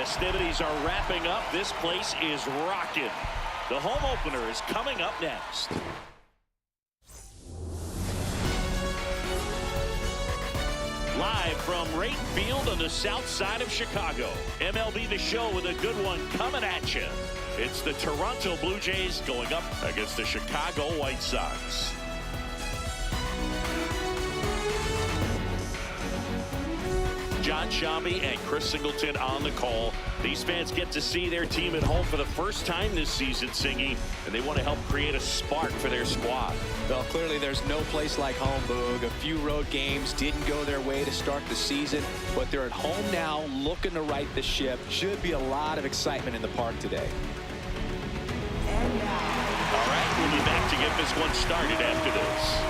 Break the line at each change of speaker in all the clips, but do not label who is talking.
Festivities are wrapping up. This place is rocking. The home opener is coming up next. Live from Rayton Field on the south side of Chicago, MLB The Show with a good one coming at you. It's the Toronto Blue Jays going up against the Chicago White Sox. John Shambi and Chris Singleton on the call. These fans get to see their team at home for the first time this season, Singy, and they want to help create a spark for their squad.
Well, clearly there's no place like home, Boog. A few road games didn't go their way to start the season, but they're at home now looking to right the ship. Should be a lot of excitement in the park today.
All right, we'll be back to get this one started after this.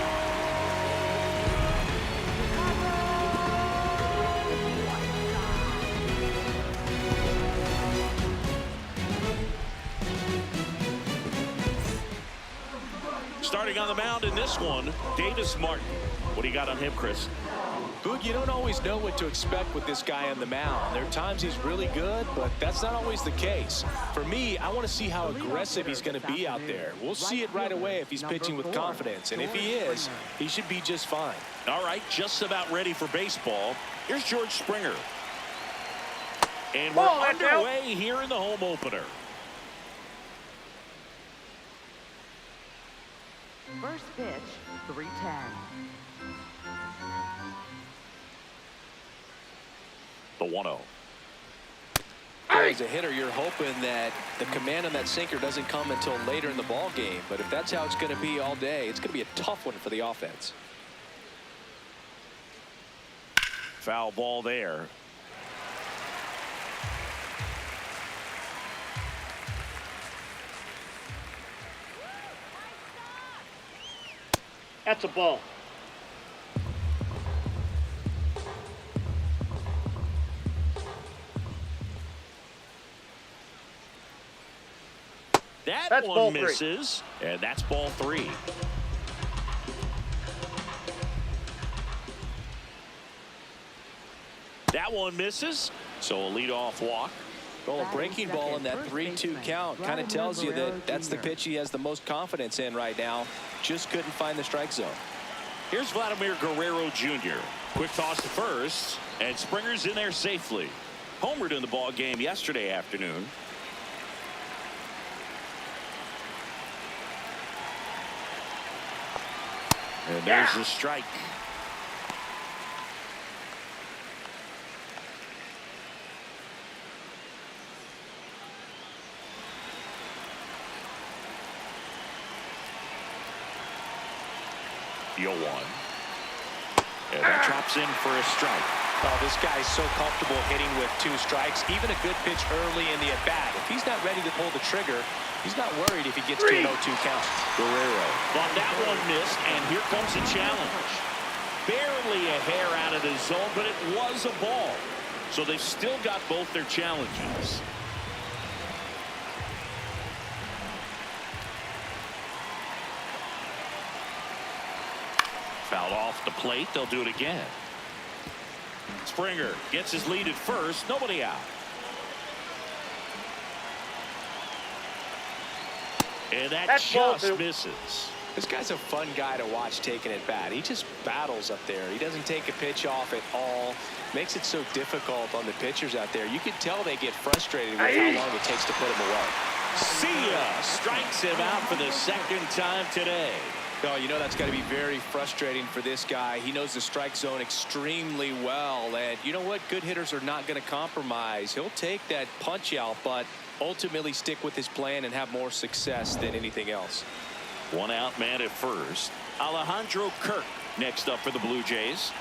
Starting on the mound in this one, Davis Martin. What do you got on him, Chris?
Boog, you don't always know what to expect with this guy on the mound. There are times he's really good, but that's not always the case. For me, I want to see how aggressive he's going to be out there. We'll see it right away if he's pitching with confidence, and if he is, he should be just fine.
All right, just about ready for baseball. Here's George Springer. And we're underway here in the home opener.
First pitch, 3-10.
The 1-0.
As a hitter, you're hoping that the command on that sinker doesn't come until later in the ball game. But if that's how it's going to be all day, it's going to be a tough one for the offense.
Foul ball there.
That's a ball.
That's one misses, and that's ball 3. That one misses, so a leadoff walk.
Well, a breaking ball in that 3-2 count kind of tells you that that's the pitch he has the most confidence in right now. Just couldn't find the strike zone.
Here's Vladimir Guerrero Jr. Quick toss to first, and Springer's in there safely. Homered in the ball game yesterday afternoon. And there's the strike. The 0-1. And that drops in for a strike.
Oh, this guy's so comfortable hitting with 2 strikes. Even a good pitch early in the at-bat. If he's not ready to pull the trigger, he's not worried if he gets to an 0-2 count.
Guerrero. Well, that one missed, and here comes the challenge. Barely a hair out of the zone, but it was a ball. So they've still got both their challenges. Fouled off the plate. They'll do it again. Springer gets his lead at first. Nobody out. And that just misses.
This guy's a fun guy to watch taking at bat. He just battles up there. He doesn't take a pitch off at all. Makes it so difficult on the pitchers out there. You can tell they get frustrated with how long it takes to put him away.
See ya! Strikes him out for the second time today.
Oh, you know that's got to be very frustrating for this guy. He knows the strike zone extremely well. And you know what? Good hitters are not going to compromise. He'll take that punch out, but ultimately stick with his plan and have more success than anything else.
One out man at first. Alejandro Kirk next up for the Blue Jays.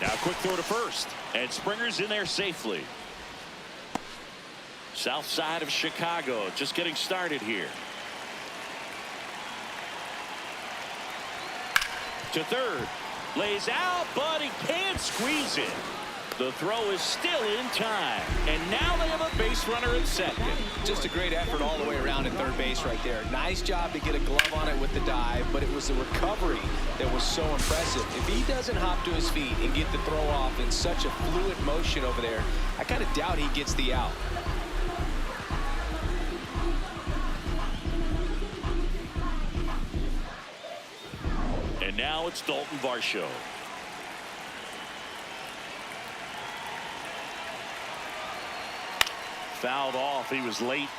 Now quick throw to first, and Springer's in there safely. South side of Chicago just getting started here. To third, lays out, but he can't squeeze it. The throw is still in time. And now they have a base runner at second.
Just a great effort all the way around at third base right there. Nice job to get a glove on it with the dive, but it was the recovery that was so impressive. If he doesn't hop to his feet and get the throw off in such a fluid motion over there, I kind of doubt he gets the out.
And now it's Dalton Varsho. Fouled off. He was late.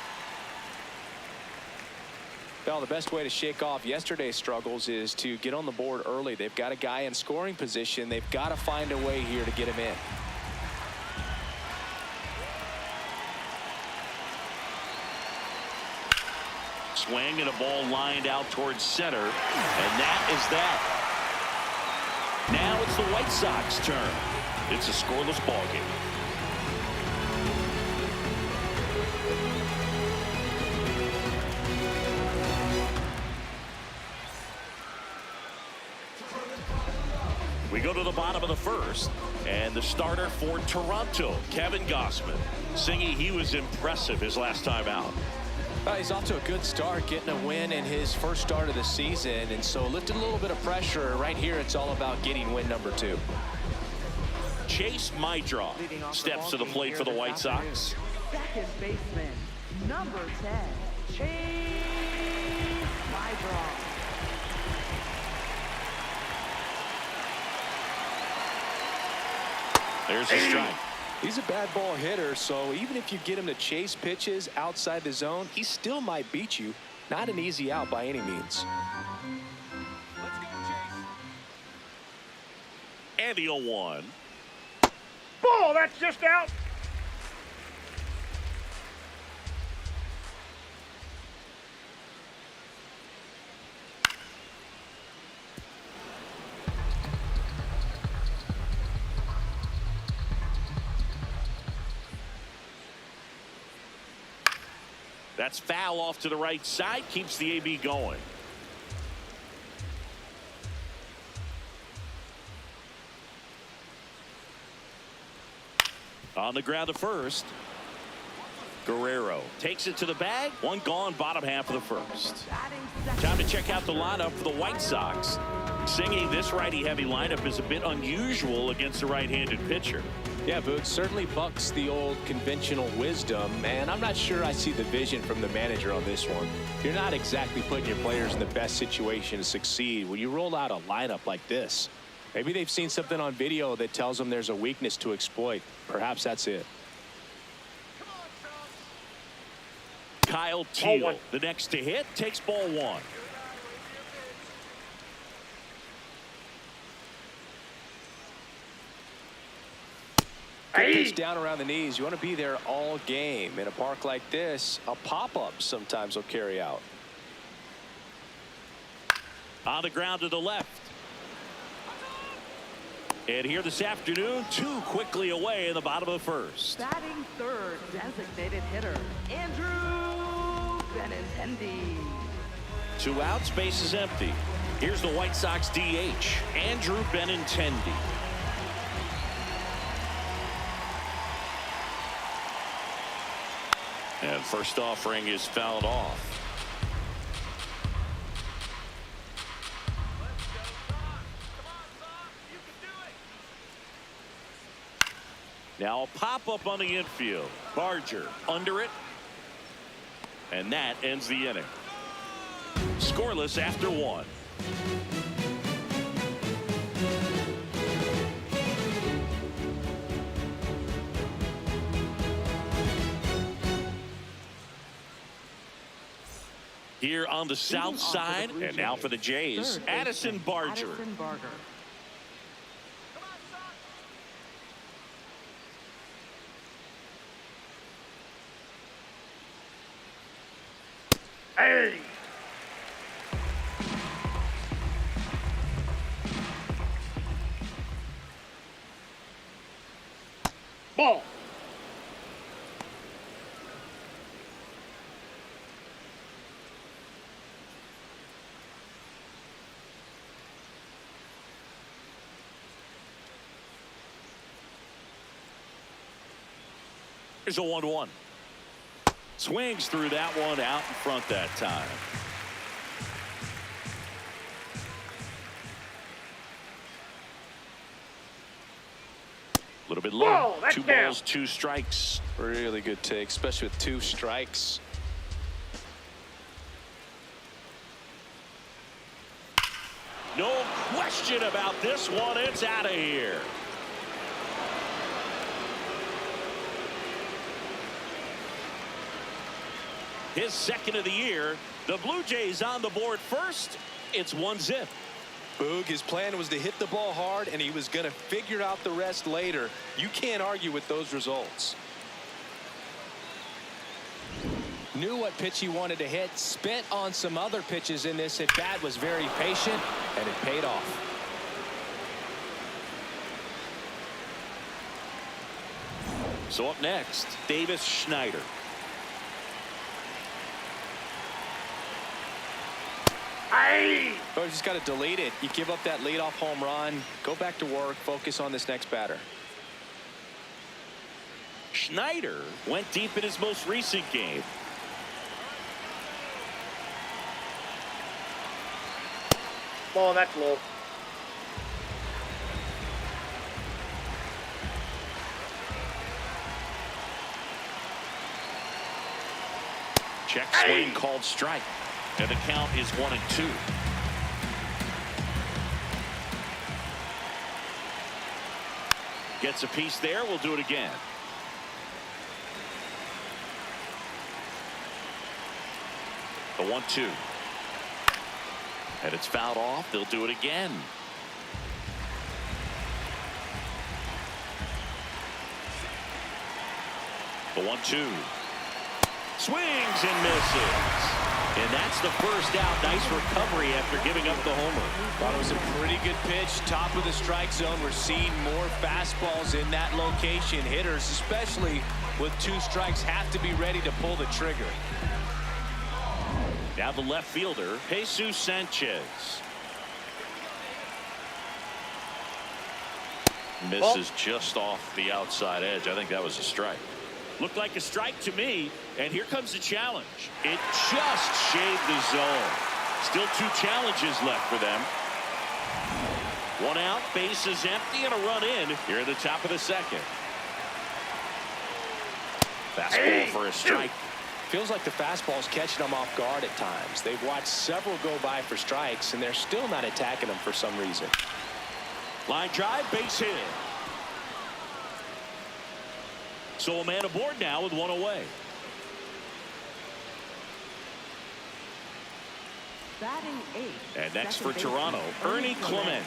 Well, the best way to shake off yesterday's struggles is to get on the board early. They've got a guy in scoring position. They've got to find a way here to get him in.
Swing and a ball lined out towards center. And that is that. Now it's the White Sox turn. It's a scoreless ball game. We go to the bottom of the first, and the starter for Toronto, Kevin Gausman. Singy, he was impressive his last time out.
Well, he's off to a good start, getting a win in his first start of the season, and so lifted a little bit of pressure. Right here, it's all about getting win number 2.
Chase Maidra steps to the plate for the White Sox.
Second baseman, number 10, Chase Maidra.
There's a strike.
He's a bad ball hitter, so even if you get him to chase pitches outside the zone, he still might beat you. Not an easy out by any means.
And the 0-1.
Ball, that's just out.
That's foul off to the right side, keeps the AB going. On the ground to first. Guerrero takes it to the bag. One gone, bottom half of the first. Time to check out the lineup for the White Sox. Singing this righty-heavy lineup is a bit unusual against a right-handed pitcher.
Yeah, Boog certainly bucks the old conventional wisdom, and I'm not sure I see the vision from the manager on this one. You're not exactly putting your players in the best situation to succeed when you roll out a lineup like this. Maybe they've seen something on video that tells them there's a weakness to exploit. Perhaps that's it.
Kyle Teal, the next to hit, takes ball 1.
Good pitch down around the knees. You want to be there all game. In a park like this, a pop-up sometimes will carry out.
On the ground to the left. And here this afternoon, 2 quickly away in the bottom of the first.
Batting third, designated hitter, Andrew Benintendi.
2 outs, base is empty. Here's the White Sox DH, Andrew Benintendi. And first offering is fouled off. Now a pop-up on the infield. Barger under it. And that ends the inning. Scoreless after 1. Here on the south side, and now for the Jays, Addison Barger.
Hey! Ball.
There's a 1-1. Swings through that one out in front that time. A little bit low.
Whoa, that's
2
down.
balls, 2 strikes.
Really good take, especially with 2 strikes.
No question about this one. It's out of here. His second of the year. The Blue Jays on the board first. It's 1-0.
Boog, his plan was to hit the ball hard, and he was going to figure out the rest later. You can't argue with those results. Knew what pitch he wanted to hit, spent on some other pitches in this at bat, was very patient, and it paid off.
So up next, Davis Schneider.
Hey!
Oh, you just got to delete it. You give up that leadoff home run, go back to work, focus on this next batter.
Schneider went deep in his most recent game.
Ball, that's low.
Check swing called strike. And the count is 1-2. Gets a piece there. We'll do it again. The 1-2. And it's fouled off. They'll do it again. The 1-2. Swings and misses. And that's the first out. Nice recovery after giving up the homer.
Thought it was a pretty good pitch. Top of the strike zone. We're seeing more fastballs in that location. Hitters, especially with 2 strikes, have to be ready to pull the trigger.
Now the left fielder, Jesus Sanchez. Misses just off the outside edge. I think that was a strike. Looked like a strike to me, and here comes the challenge. It just shaved the zone. Still 2 challenges left for them. 1 out, bases empty, and a run in here at the top of the second. Fastball for a strike.
Feels like the fastball's catching them off guard at times. They've watched several go by for strikes, and they're still not attacking them for some reason.
Line drive, base hit. So a man aboard now with 1 away.
Batting 8th.
And next for
second
Toronto,
baseman,
Ernie Clement.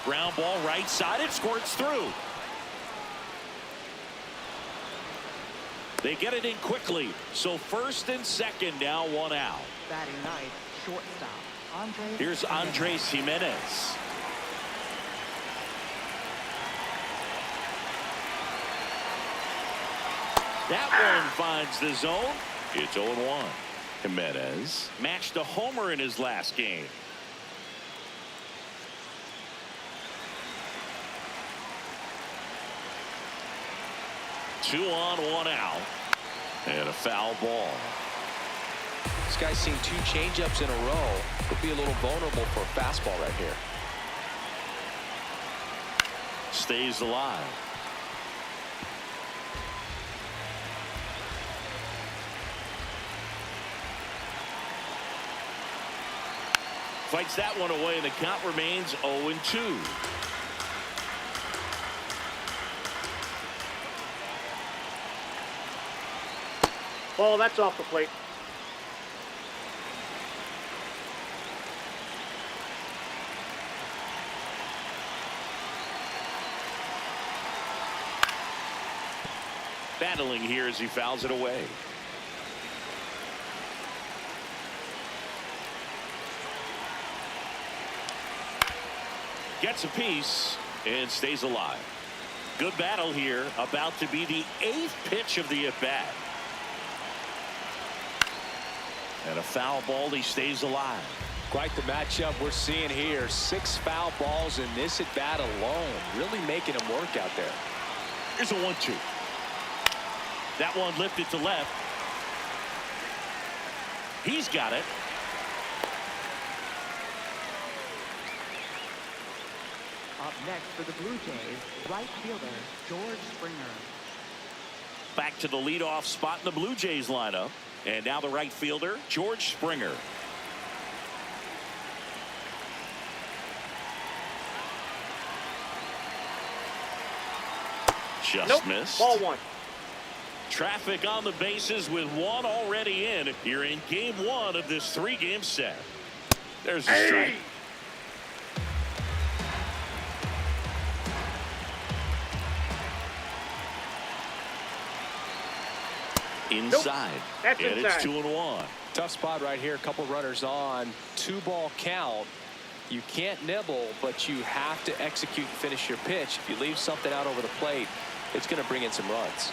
Ground ball right side. It squirts through. They get it in quickly. So first and second now, 1 out.
Batting 9th, shortstop.
Here's Andres Jimenez. That one finds the zone. It's 0-1. Jimenez matched a homer in his last game. Two on, 1 out. And a foul ball.
This guy's seen 2 changeups in a row. Could be a little vulnerable for a fastball right here.
Stays alive. Fights that one away, and the count remains 0-2.
Ball, that's off the plate.
Battling here as he fouls it away. Gets a piece and stays alive. Good battle here. About to be the 8th pitch of the at-bat. And a foul ball. He stays alive.
Quite the matchup we're seeing here. 6 foul balls in this at-bat alone. Really making him work out there.
Here's a 1-2. That one lifted to left. He's got it.
Up next for the Blue Jays, right fielder George Springer.
Back to the leadoff spot in the Blue Jays lineup. And now the right fielder, George Springer. Just missed.
Ball 1.
Traffic on the bases with 1 already in. You're in game 1 of this 3-game set. There's a strike. Inside.
That's
and
inside.
It's 2-1.
Tough spot right here. A couple runners on. 2-ball count. You can't nibble, but you have to execute and finish your pitch. If you leave something out over the plate, it's going to bring in some runs.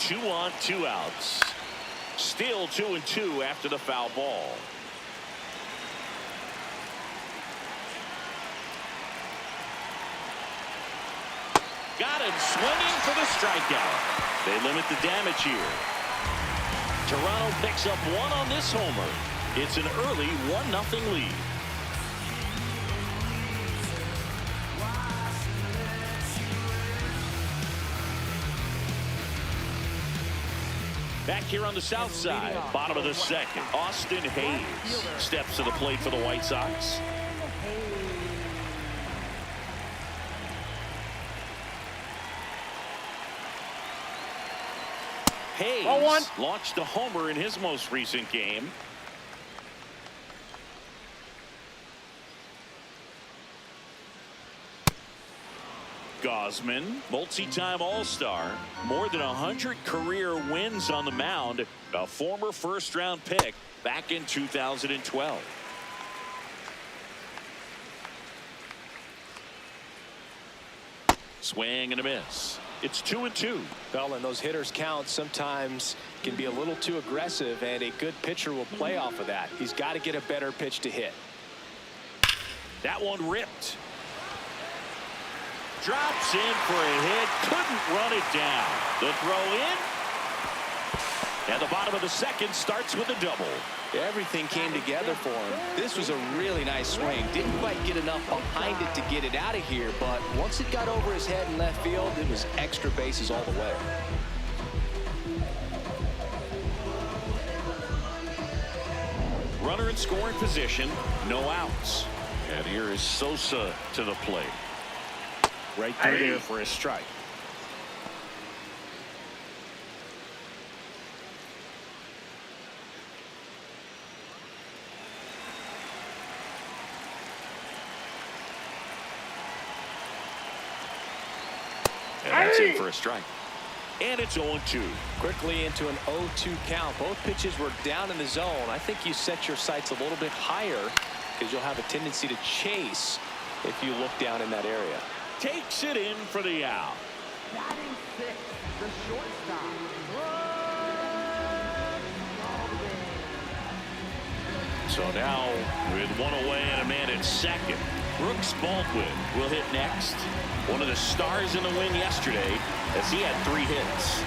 Two on, 2 outs. Still 2-2 after the foul ball. Got him swinging for the strikeout. They limit the damage here. Toronto picks up 1 on this homer. It's an early 1-0 lead. Back here on the south side, bottom of the 2nd, Austin Hayes steps to the plate for the White Sox. Hayes launched a homer in his most recent game. Gausman, multi-time All-Star, more than 100 career wins on the mound, a former first-round pick back in 2012. Swing and a miss. It's 2-2.
Well, and those hitters count sometimes can be a little too aggressive, and a good pitcher will play off of that. He's got to get a better pitch to hit.
That one ripped. Drops in for a hit. Couldn't run it down. The throw in. And the bottom of the 2nd starts with a double.
Everything came together for him. This was a really nice swing. Didn't quite get enough behind it to get it out of here, but once it got over his head in left field, it was extra bases all the way.
Runner in scoring position, no outs. And here is Sosa to the plate. Right through there for a strike. And that's in for a strike. And it's 0-2.
Quickly into an 0-2 count. Both pitches were down in the zone. I think you set your sights a little bit higher because you'll have a tendency to chase if you look down in that area.
Takes it in for the out.
Batting 6, the shortstop.
So now with 1 away and a man at 2nd, Brooks Baldwin will hit next. One of the stars in the win yesterday as he had 3 hits.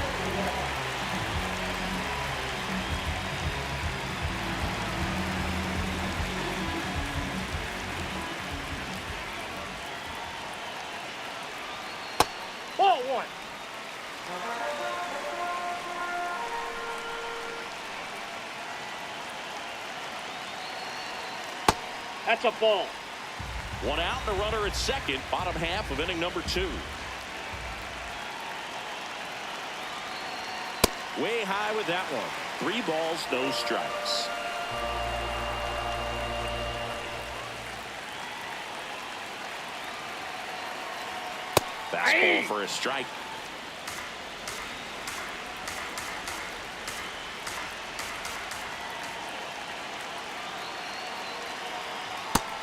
Ball 1. That's a ball.
1 out and a runner at 2nd, bottom half of inning number 2. Way high with that one. 3 balls, no strikes. Fastball for a strike.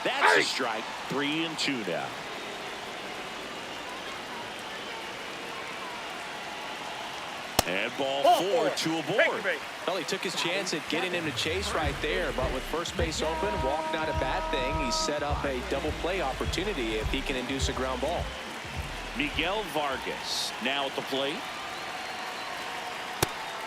That's a strike. 3-2 now. And ball 4, 2 aboard.
Well, he took his chance at getting him to chase right there, but with first base open, walk not a bad thing. He set up a double play opportunity if he can induce a ground ball.
Miguel Vargas now at the plate.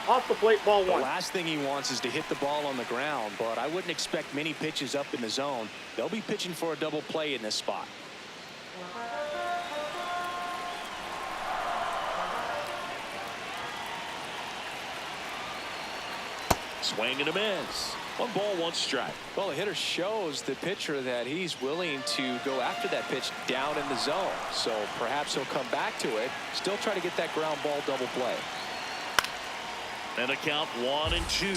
Off the plate, ball 1.
The last thing he wants is to hit the ball on the ground, but I wouldn't expect many pitches up in the zone. They'll be pitching for a double play in this spot.
Swing and a miss. 1 ball, 1 strike.
Well, the hitter shows the pitcher that he's willing to go after that pitch down in the zone. So perhaps he'll come back to it, still try to get that ground ball double play.
And a count 1-2.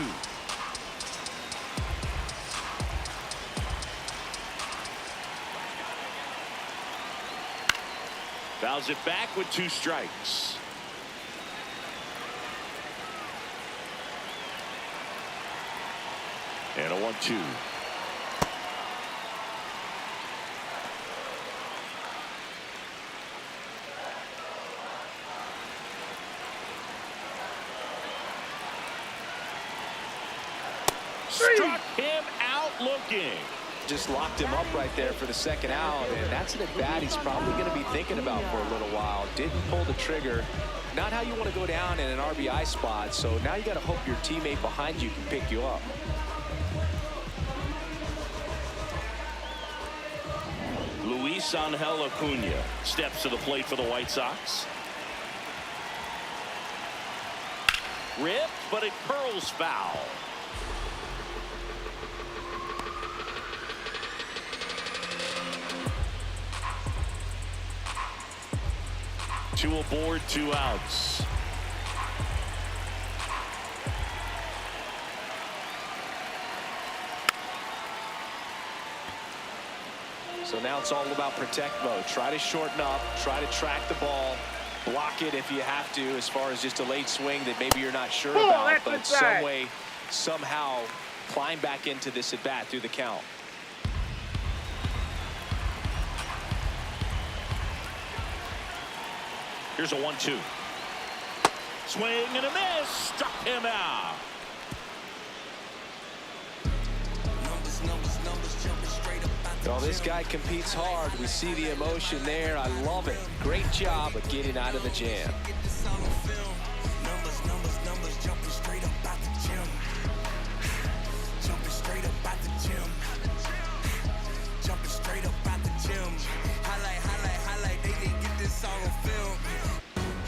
Fouls it back with 2 strikes. And a 1-2. Struck him out looking.
Just locked him up right there for the second out, and that's an at-bat he's probably going to be thinking about for a little while. Didn't pull the trigger. Not how you want to go down in an RBI spot, so now you got to hope your teammate behind you can pick you up.
Luis Angel Acuna steps to the plate for the White Sox. Ripped, but it curls foul. Two aboard, 2 outs.
So now it's all about protect mode. Try to shorten up, try to track the ball, block it if you have to, as far as just a late swing that maybe you're not sure about, but some way, somehow climb back into this at bat through the count.
Here's a 1-2. Swing and a miss. Struck him out.
Well, this guy competes hard. We see the emotion there. I love it. Great job of getting out of the jam.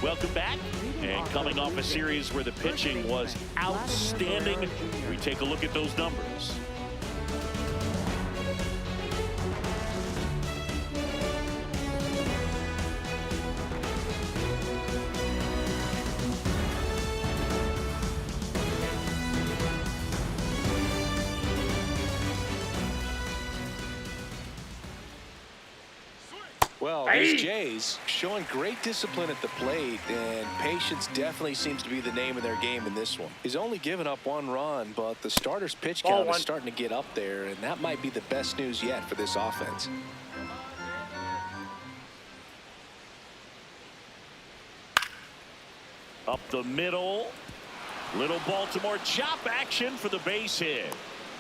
Welcome back. And coming off a series where the pitching was outstanding, we take a look at those numbers.
Well, these Jays showing great discipline at the plate, and patience definitely seems to be the name of their game in this one. He's only given up 1 run, but the starter's pitch count is starting to get up there, and that might be the best news yet for this offense.
Up the middle. Little Baltimore chop action for the base hit.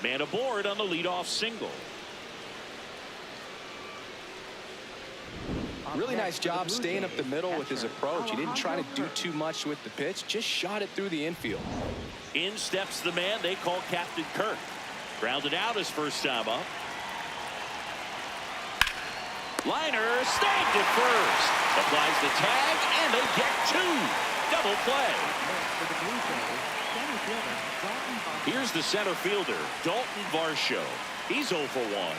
Man aboard on the leadoff single.
Really nice job staying up the middle with his approach. He didn't try to do too much with the pitch, just shot it through the infield.
In steps the man they call Captain Kirk. Grounded out his first time up. Liner snagged at first. Applies the tag, and they get 2. Double play. Here's the center fielder, Dalton Varsho. He's 0 for 1.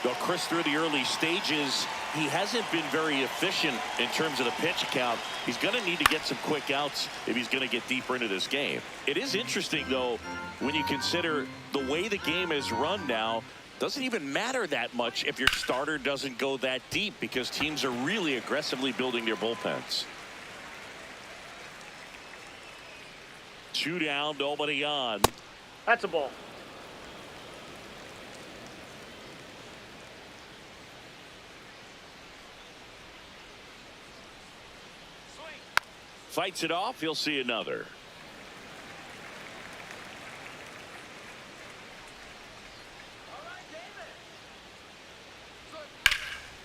Though Chris, through the early stages, he hasn't been very efficient in terms of the pitch count. He's going to need to get some quick outs if he's going to get deeper into this game. It is interesting, though, when you consider the way the game is run now. Doesn't even matter that much if your starter doesn't go that deep, because teams are really aggressively building their bullpens. 2 down, nobody on.
That's a ball.
Fights it off. He'll see another.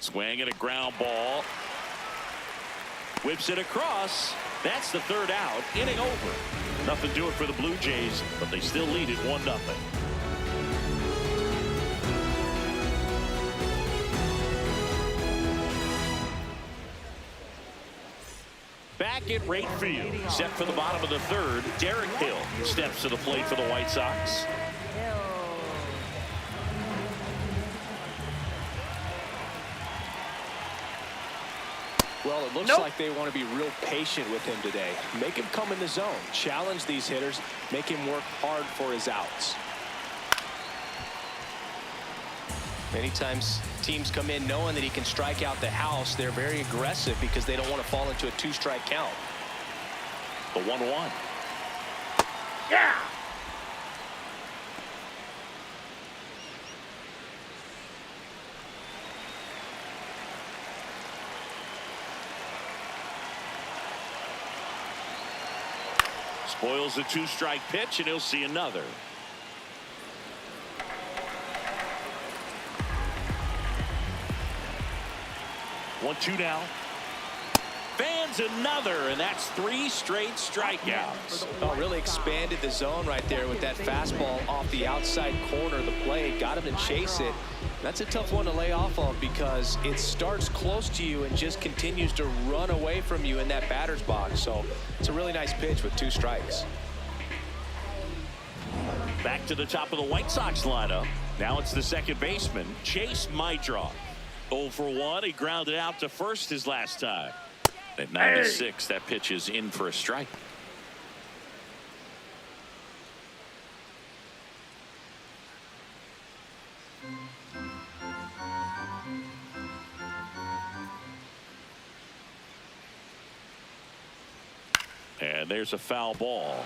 Swing and a ground ball. Whips it across. That's the third out. Inning over. Nothing doing for the Blue Jays, but they still lead it 1-0. Back at right field, set for the bottom of the third, Derek Hill steps to the plate for the White Sox.
Well, it looks like they want to be real patient with him today. Make him come in the zone, challenge these hitters, make him work hard for his outs. Many times teams come in knowing that he can strike out the house. They're very aggressive because they don't want to fall into a 2-strike count.
The 1-1.
Yeah.
Spoils the 2-strike pitch, and he'll see another. One-two now. Fans another, and that's 3 straight strikeouts.
Oh, really expanded the zone right there with that fastball off the outside corner of the plate. Got him to chase it. That's a tough one to lay off of because it starts close to you and just continues to run away from you in that batter's box. So it's a really nice pitch with 2 strikes.
Back to the top of the White Sox lineup. Now it's the second baseman, Chase Maidroff. 0 for 1. He grounded out to first his last time. At 96, that pitch is in for a strike. And there's a foul ball.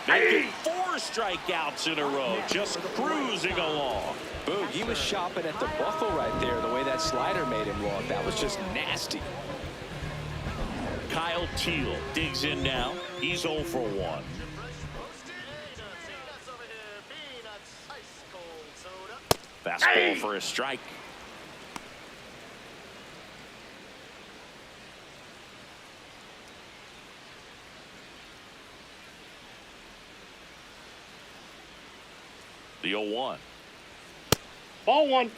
Making 4 strikeouts in a row, just cruising along.
Boog, he was shopping at the buckle right there, the way that slider made him look. That was just nasty.
Kyle Teal digs in now. He's 0 for 1. Fastball for a strike. The 0-1.
Ball 1.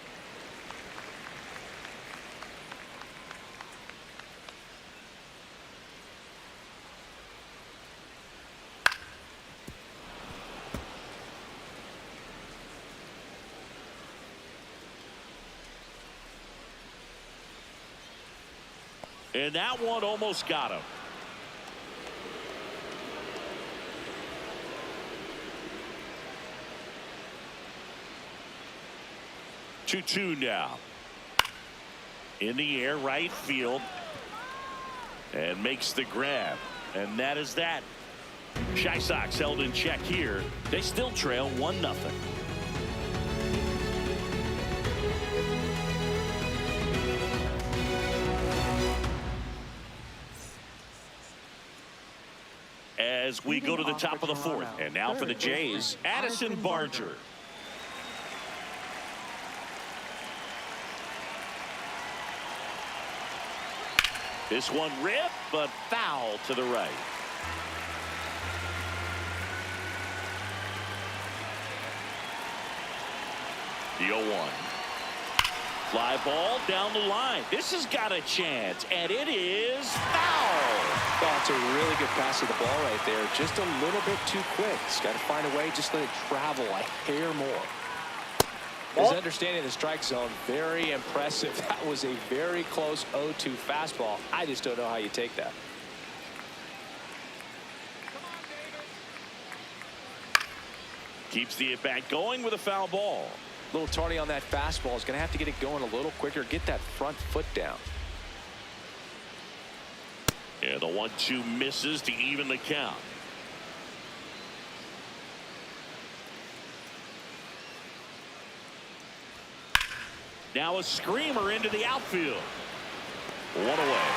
And that one almost got him. Two now. In the air, right field. And makes the grab. And that is that. Chi Sox held in check here. They still trail 1-0. As we go to the top of the fourth. And now for the Jays, Addison Barger. This one ripped, but foul to the right. The 0-1. Fly ball down the line. This has got a chance, and it is foul.
Oh, it's a really good pass of the ball right there. Just a little bit too quick. He's got to find a way, just let it travel a hair more. His understanding of the strike zone, very impressive. That was a very close 0-2 fastball. I just don't know how you take that.
Keeps the at-bat going with a foul ball.
A little tardy on that fastball. Is going to have to get it going a little quicker. Get that front foot down.
And the 1-2 misses to even the count. Now a screamer into the outfield. One away.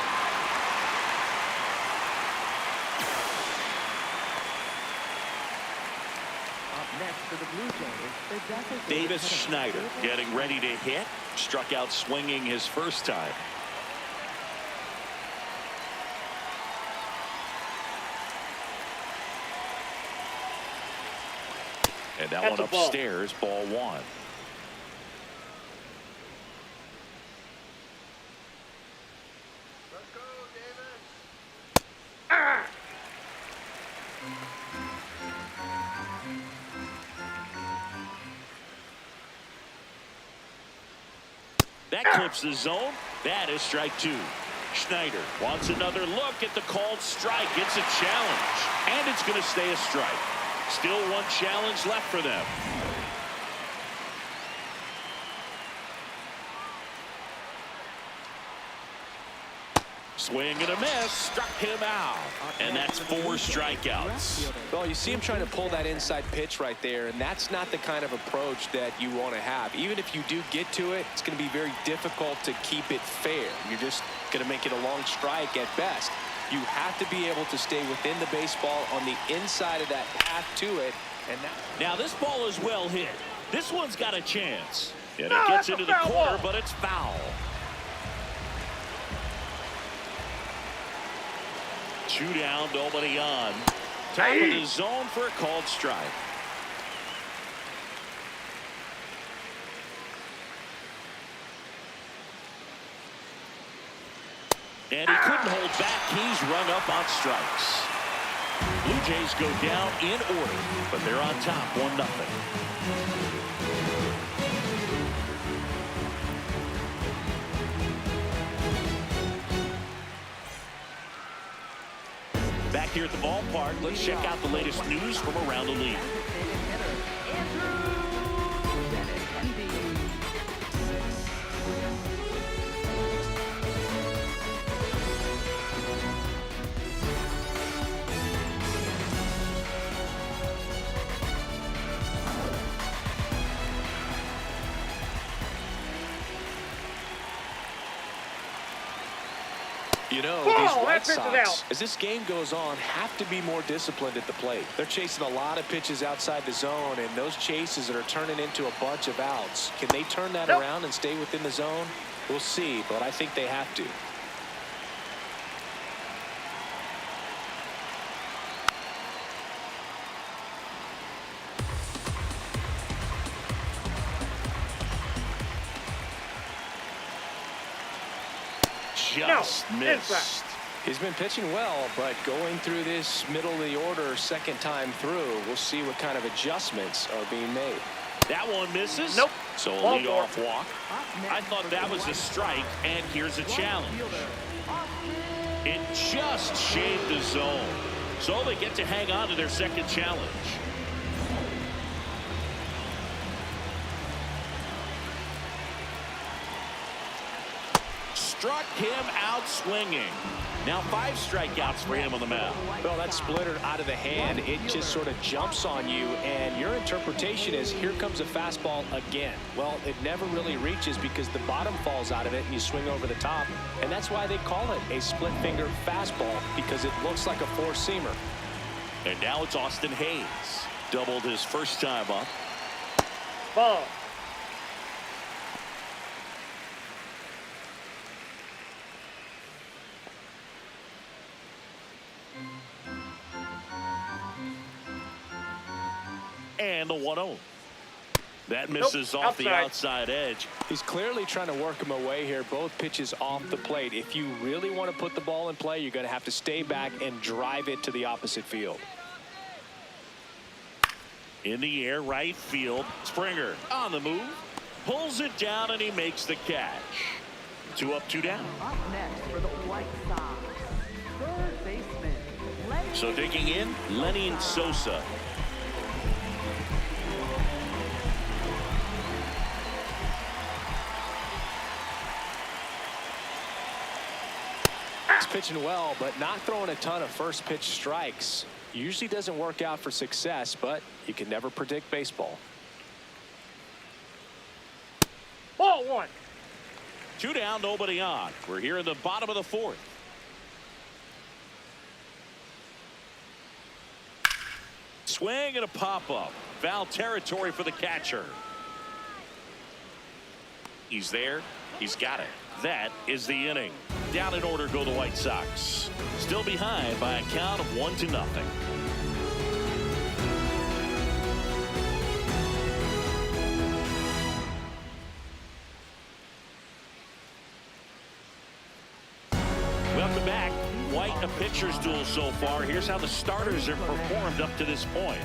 Up next for the Blue Jays, the designated
Davis
hitter.
Schneider getting ready to hit. Struck out swinging his first time. And that
That's
one
a ball.
upstairs, ball one.
Let's go, Davis. Ah!
That clips the zone. That is strike two. Schneider wants another look at the called strike. It's a challenge, and it's going to stay a strike. Still one challenge left for them. Swing and a miss, struck him out, and that's 4 strikeouts.
Well, you see him trying to pull that inside pitch right there, and that's not the kind of approach that you want to have. Even if you do get to it, it's going to be very difficult to keep it fair. You're just going to make it a long strike at best. You have to be able to stay within the baseball on the inside of that path to it. And
Now this ball is well hit. This one's got a chance. And
No,
it gets
that's a
into the
foul
corner,
ball.
but it's foul. Two down, nobody on. Top of the zone for a called strike. And he couldn't hold back. He's rung up on strikes. Blue Jays go down in order, but they're on top 1-0. Back here at the ballpark, let's check out the latest news from around the league.
you know,
Ball,
these White
that pitch is
Sox,
out.
as this game goes on, have to be more disciplined at the plate. They're chasing a lot of pitches outside the zone, and those chases that are turning into a bunch of outs. Can they turn that around and stay within the zone? We'll see, but I think they have to.
Just missed.
He's been pitching well, but going through this middle of the order second time through, we'll see what kind of adjustments are being made.
That one misses.
Nope.
So a
Ball
leadoff walk. I thought that was a strike, and here's a challenge. It just shaved the zone. So they get to hang on to their second challenge. Struck him out swinging. Now 5 strikeouts for him on the mound.
Well, that splitter out of the hand, it just sort of jumps on you, and your interpretation is, here comes a fastball again. Well, it never really reaches because the bottom falls out of it and you swing over the top, and that's why they call it a split finger fastball, because it looks like a four-seamer.
And now it's Austin Hayes. Doubled his first time up.
Ball.
And the 1-0. That misses off the outside edge.
He's clearly trying to work him away here. Both pitches off the plate. If you really want to put the ball in play, you're going to have to stay back and drive it to the opposite field.
In the air, right field. Springer on the move. Pulls it down, and he makes the catch. 2 up, 2 down.
Up next for the White Sox, third baseman, Lenny.
So digging in, Lenny Sosa.
He's pitching well, but not throwing a ton of first pitch strikes. Usually doesn't work out for success, but you can never predict baseball.
Ball 1.
Two down, nobody on. We're here in the bottom of the fourth. Swing and a pop-up. Foul territory for the catcher. He's there. He's got it. That is the inning. Down in order go the White Sox. Still behind by a count of 1-0. Welcome back. Quite a pitcher's duel so far. Here's how the starters have performed up to this point.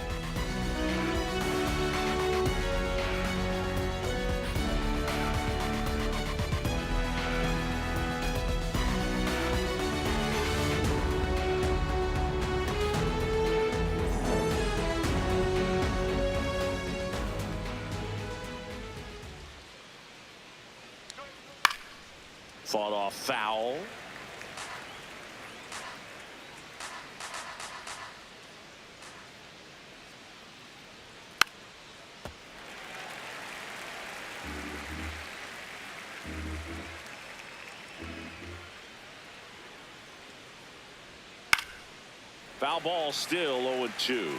Fought off foul. Foul ball, still 0-2.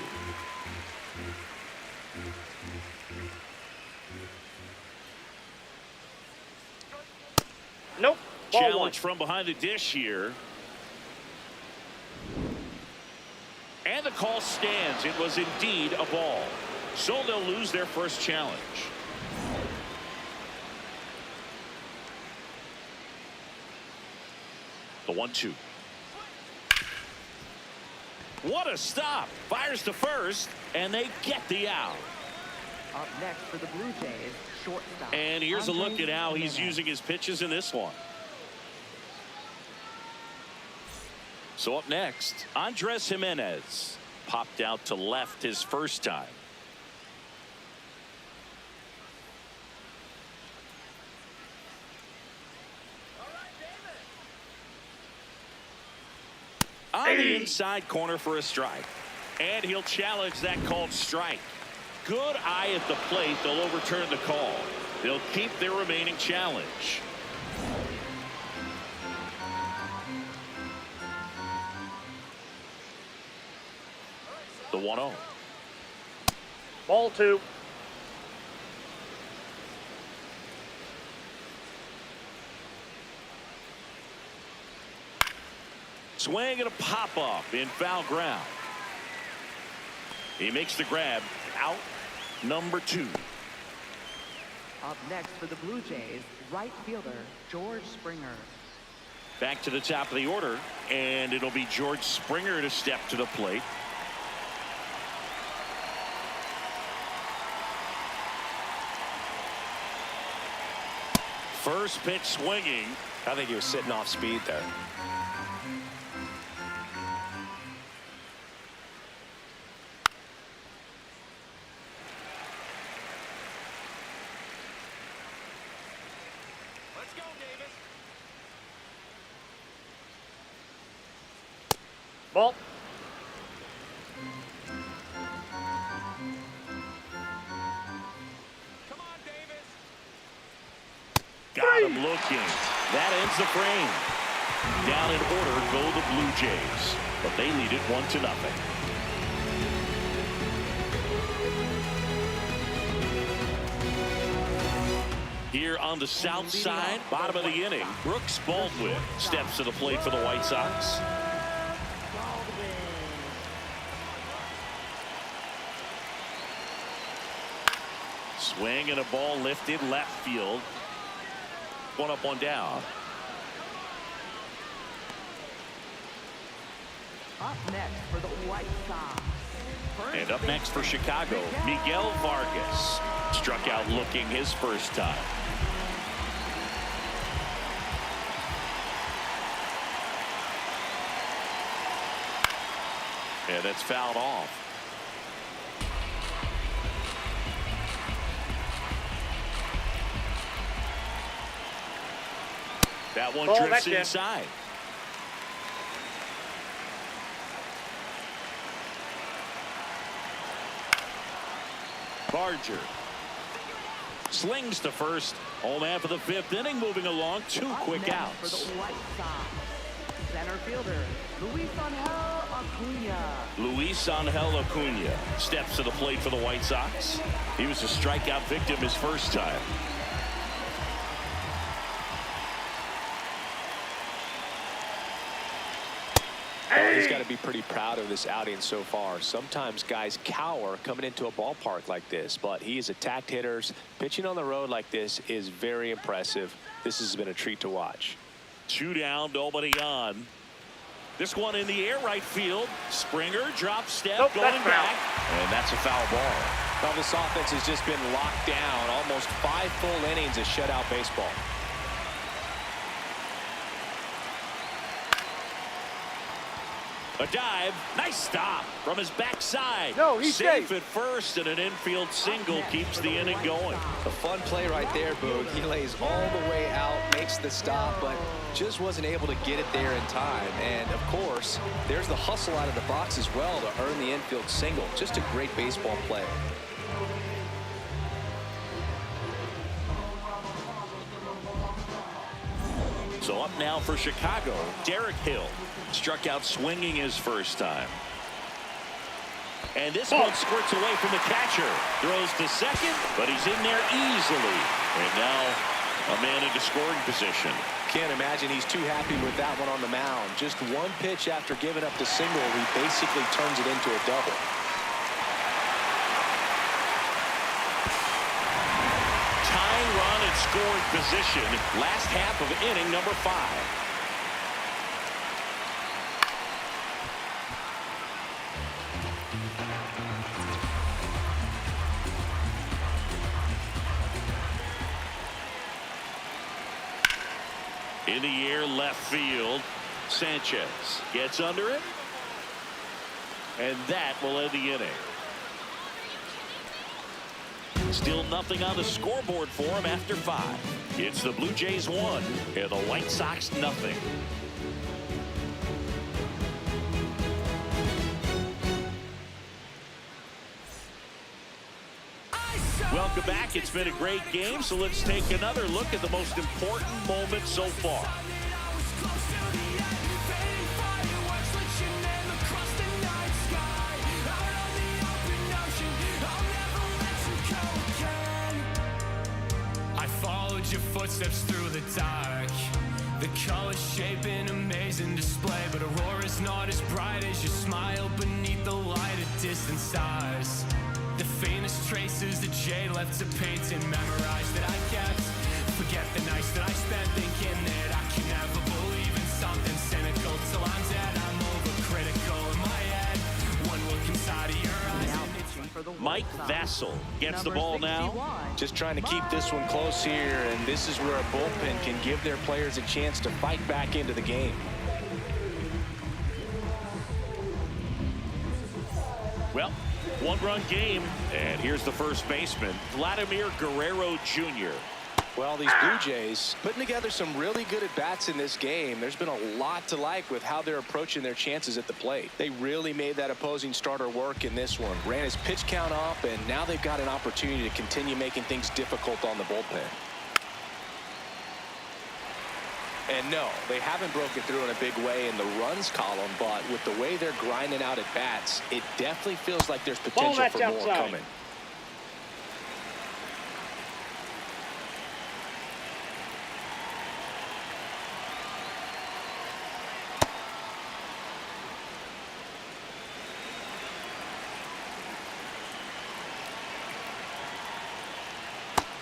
Nope. Ball
Challenge
one.
from behind the dish here. And the call stands. It was indeed a ball. So they'll lose their first challenge. The 1-2. What a stop. Fires to first, and they get the out.
Up next for the Blue Jays, shortstop.
And here's a look at how he's
Jimenez.
using his pitches in this one. So up next, Andres Jimenez popped out to left his first time. On the inside corner for a strike. And he'll challenge that called strike. Good eye at the plate. They'll overturn the call. They'll keep their remaining challenge. The 1-0.
Ball two.
Swing and a pop-up in foul ground. He makes the grab. Out number 2.
Up next for the Blue Jays, right fielder, George Springer.
Back to the top of the order, and it'll be George Springer to step to the plate. First pitch swinging.
I think he was sitting off speed there.
Let's go, Davis.
Ball.
Come on, Davis. Got him looking. That ends the frame. Down in order go the Blue Jays, but they lead it 1-0. Here on the south side, bottom of the inning, Brooks Baldwin steps to the plate for the White Sox. Swing and a ball lifted left field. One up, one down.
Up next for the White Sox.
And up next for Chicago, Miguel Vargas. Struck out looking his first time. And that's fouled off. That one
Ball
drifts
back there.
inside. Barger. Slings to first. Home half of the fifth inning, moving along. 2 quick outs.
For the White Sox, center fielder Luis
Angel Acuna steps to the plate for the White Sox. He was a strikeout victim his first time.
Oh, he's got to be pretty proud of this outing so far. Sometimes guys cower coming into a ballpark like this, but he has attacked hitters. Pitching on the road like this is very impressive. This has been a treat to watch.
2 down, nobody on. This one in the air, right field. Springer drop step, going back, and that's a foul ball.
Well, this offense has just been locked down. Almost 5 full innings of shutout baseball.
A dive, nice stop from his backside.
No, he's
safe at first, and an infield single keeps the inning going.
A fun play right there, Boog. He lays all the way out, makes the stop, but just wasn't able to get it there in time. And of course, there's the hustle out of the box as well to earn the infield single. Just a great baseball play.
So up now for Chicago, Derek Hill. Struck out swinging his first time. And this one squirts away from the catcher. Throws to second, but he's in there easily. And now a man into scoring position.
Can't imagine he's too happy with that one on the mound. Just one pitch after giving up the single, he basically turns it into a double.
Tying run in scoring position. Last half of inning number 5. In the air, left field. Sanchez gets under it. And that will end the inning. Still nothing on the scoreboard for him after 5. It's the Blue Jays 1 and the White Sox nothing. Welcome back. It's been a great game, so let's take another look at the most important moment so far.
I followed your footsteps through the dark. The colors shape an amazing display, but Aurora's not as bright as your smile beneath the light of distant stars. The faintest traces that Jay left to paint and memorize that I kept. Forget the nights that I spent thinking that I can never believe in something cynical till I'm dead. I'm overcritical in my head. One look inside of your eyes.
Mike Vassell gets the ball now.
Just trying to keep this one close here, and this is where a bullpen can give their players a chance to fight back into the game.
Well, 1-run game, and here's the first baseman, Vladimir Guerrero Jr.
Well, these Blue Jays putting together some really good at-bats in this game. There's been a lot to like with how they're approaching their chances at the plate. They really made that opposing starter work in this one. Ran his pitch count up, and now they've got an opportunity to continue making things difficult on the bullpen. And no, they haven't broken through in a big way in the runs column, but with the way they're grinding out at-bats, it definitely feels like there's potential for more coming.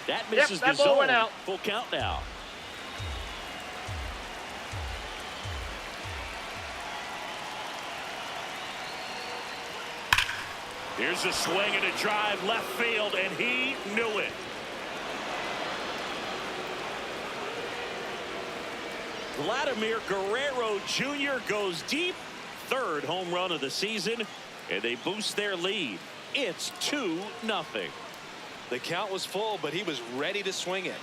That misses
that
the
ball
zone.
went out.
Full count now. Here's a swing and a drive left field, and he knew it. Vladimir Guerrero Jr. goes deep. 3rd home run of the season, and they boost their lead. It's 2-0.
The count was full, but he was ready to swing it.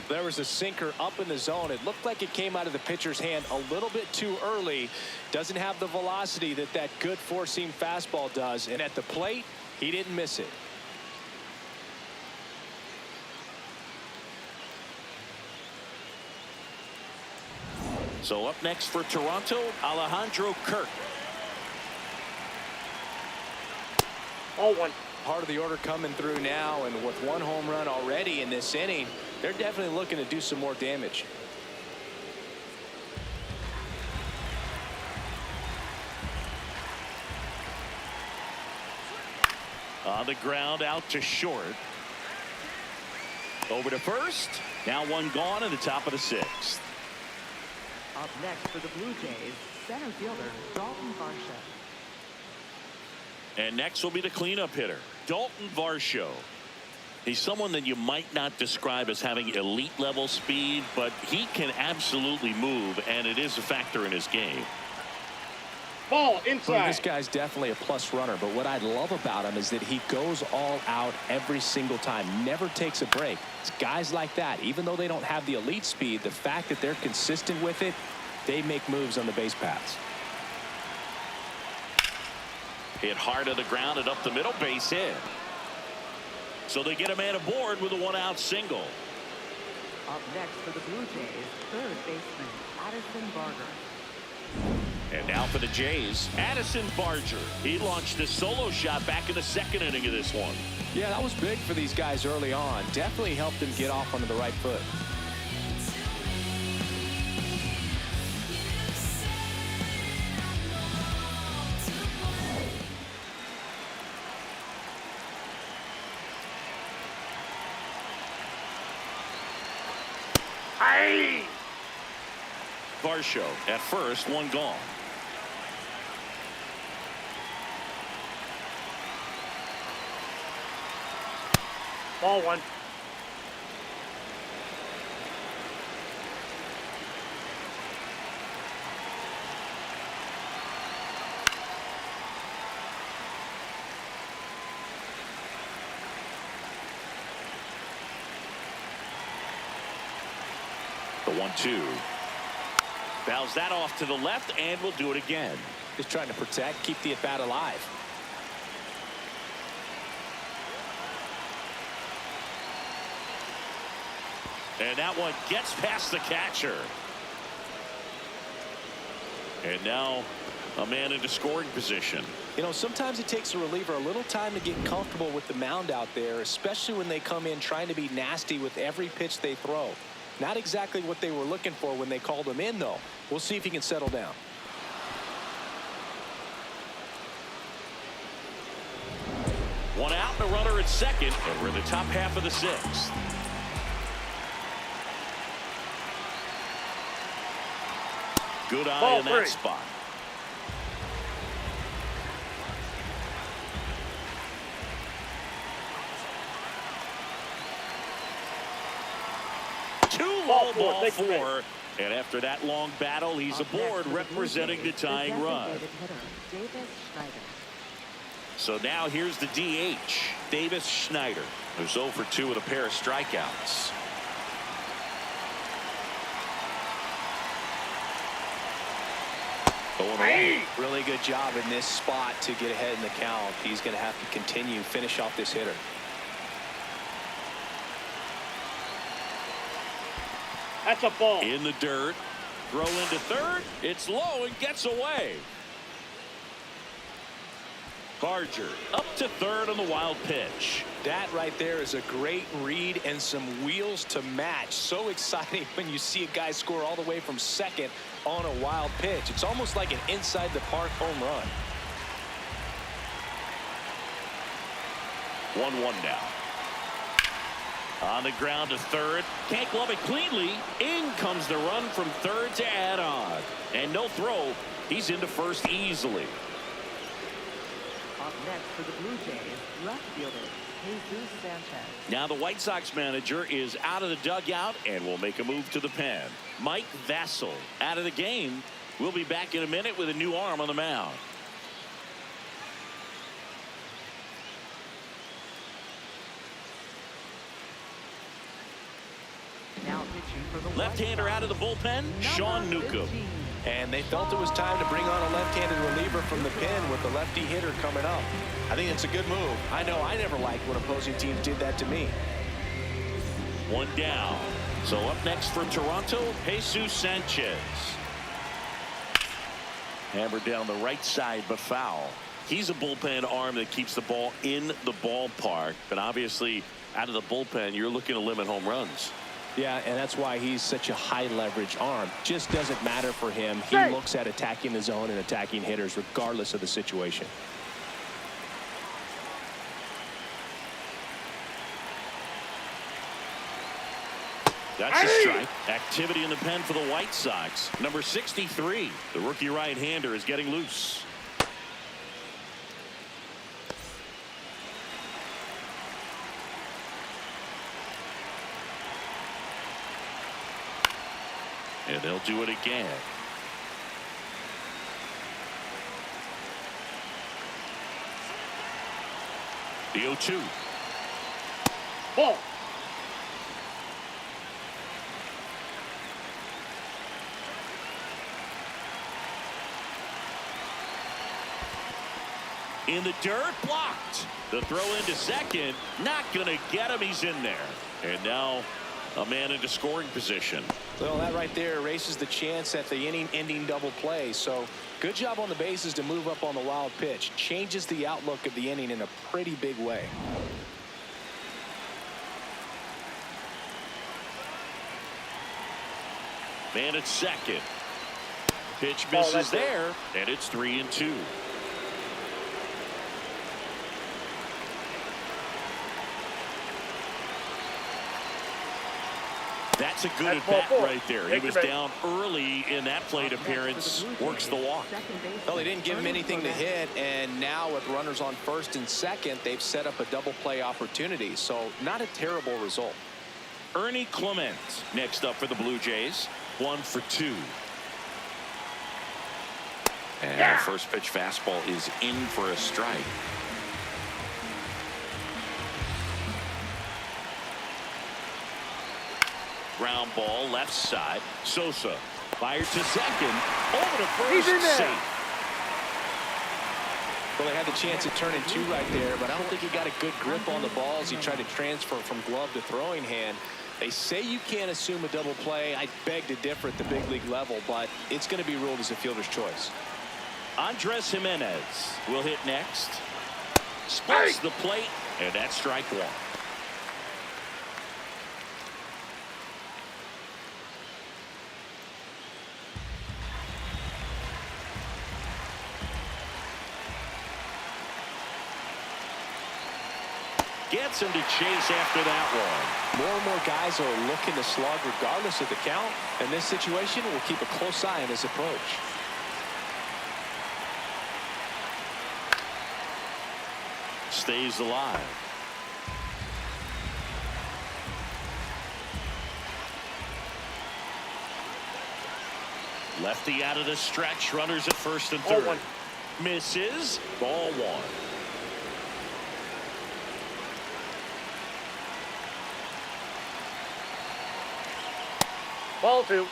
There was a sinker up in the zone. It looked like it came out of the pitcher's hand a little bit too early. Doesn't have the velocity that good four-seam fastball does. And at the plate, he didn't miss it.
So up next for Toronto, Alejandro Kirk.
Ball 1.
Part of the order coming through now, and with 1 home run already in this inning, they're definitely looking to do some more damage.
On the ground, out to short. Over to first. Now 1 gone in the top of the 6th.
Up next for the Blue Jays, center fielder Dalton Varsho.
And next will be the cleanup hitter, Dalton Varsho. He's someone that you might not describe as having elite level speed, but he can absolutely move, and it is a factor in his game.
Ball
Well,
inside.
this guy's definitely a plus runner, but what I love about him is that he goes all out every single time, never takes a break. It's guys like that, even though they don't have the elite speed, the fact that they're consistent with it, they make moves on the base paths.
Hit hard to the ground and up the middle, base hit. So they get a man aboard with a 1-out single.
Up next for the Blue Jays, third baseman Addison Barger.
And now for the Jays, Addison Barger. He launched a solo shot back in the 2nd inning of this one.
Yeah, that was big for these guys early on. Definitely helped them get off onto the right foot.
Hey!
Varsho at first, 1 gone.
Ball 1.
The 1-2. Fouls that off to the left, and will do it again.
Just trying to protect, keep the at-bat alive.
And that one gets past the catcher. And now a man into scoring position.
You know, sometimes it takes a reliever a little time to get comfortable with the mound out there, especially when they come in trying to be nasty with every pitch they throw. Not exactly what they were looking for when they called him in, though. We'll see if he can settle down.
One out and a runner at second, and we're in the top half of the 6th. Good eye
Ball
in that
3.
spot.
Ball
Ball
4.
4. And after that long battle, he's
Up
aboard
next for the Blue
representing the
Jays,
tying run.
designated hitter, Davis Schneider.
So now here's the DH, Davis Schneider, who's 0 for 2 with a pair of strikeouts. Going away.
Really good job in this spot to get ahead in the count. He's going to have to continue, finish off this hitter.
That's a ball.
In the dirt. Throw into third. It's low and gets away. Barger up to third on the wild pitch.
That right there is a great read and some wheels to match. So exciting when you see a guy score all the way from second on a wild pitch. It's almost like an inside the park home run.
1-1 now. On the ground to third. Can't glove it cleanly. In comes the run from third to add on. And no throw. He's into first easily.
Up next for the Blue Jays, left fielder Jesus Sanchez.
Now the White Sox manager is out of the dugout and will make a move to the pen. Mike Vassell out of the game. We'll be back in a minute with a new arm on the mound.
Now pitching for the
Left-hander out of the bullpen, Sean Newcomb.
And they felt it was time to bring on a left-handed reliever from the pen with the lefty hitter coming up. I think it's a good move. I know I never liked when opposing teams did that to me.
1 down. So up next for Toronto, Jesus Sanchez. Hammered down the right side, but foul. He's a bullpen arm that keeps the ball in the ballpark, but obviously out of the bullpen, you're looking to limit home runs.
Yeah, and that's why he's such a high leverage arm. Just doesn't matter for him. He looks at attacking the zone and attacking hitters regardless of the situation.
That's a strike. Activity in the pen for the White Sox. Number 63, the rookie right-hander, is getting loose. And they'll do it again. The 0-2.
Ball.
In the dirt, blocked. The throw into second, not going to get him. He's in there. And now a man into scoring position.
Well, that right there erases the chance at the inning-ending double play. So good job on the bases to move up on the wild pitch. Changes the outlook of the inning in a pretty big way.
Man at second. Pitch misses there, and it's 3-2. That's a good at bat right there. He was down early in that plate appearance. Works the walk.
Well, they didn't give him anything to hit, and now with runners on first and second, they've set up a double play opportunity. So not a terrible result.
Ernie Clement next up for the Blue Jays. 1 for 2. And the first pitch fastball is in for a strike. Ground ball left side. Sosa fired to second. Over to first. Safe.
Well, they had the chance at turning 2 right there, but I don't think he got a good grip on the ball as he tried to transfer from glove to throwing hand. They say you can't assume a double play. I beg to differ at the big league level, but it's going to be ruled as a fielder's choice.
Andres Jimenez will hit next. Splits the plate, and that's strike 1. Gets him to chase after that one.
More and more guys are looking to slug regardless of the count. In this situation, we'll keep a close eye on his approach.
Stays alive. Lefty out of the stretch. Runners at first and third. Misses. Ball 1.
Ball 2.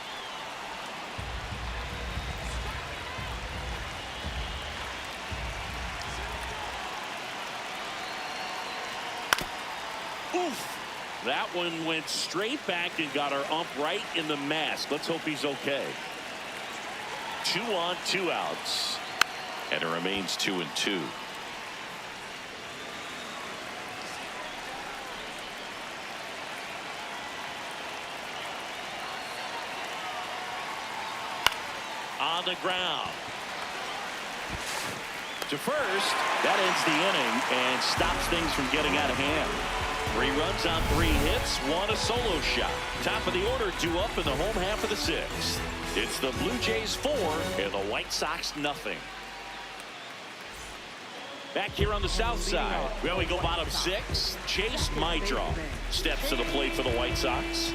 Oof. That one went straight back and got our ump right in the mask. Let's hope he's okay. 2 on, 2 outs. And it remains 2-2. On the ground. To first. That ends the inning and stops things from getting out of hand. 3 runs on 3 hits, 1 a solo shot. Top of the order, 2 up in the home half of the 6th. It's the Blue Jays 4 and the White Sox nothing. Back here on the south side. Well, we go bottom 6. Chase Maidra steps to the plate for the White Sox.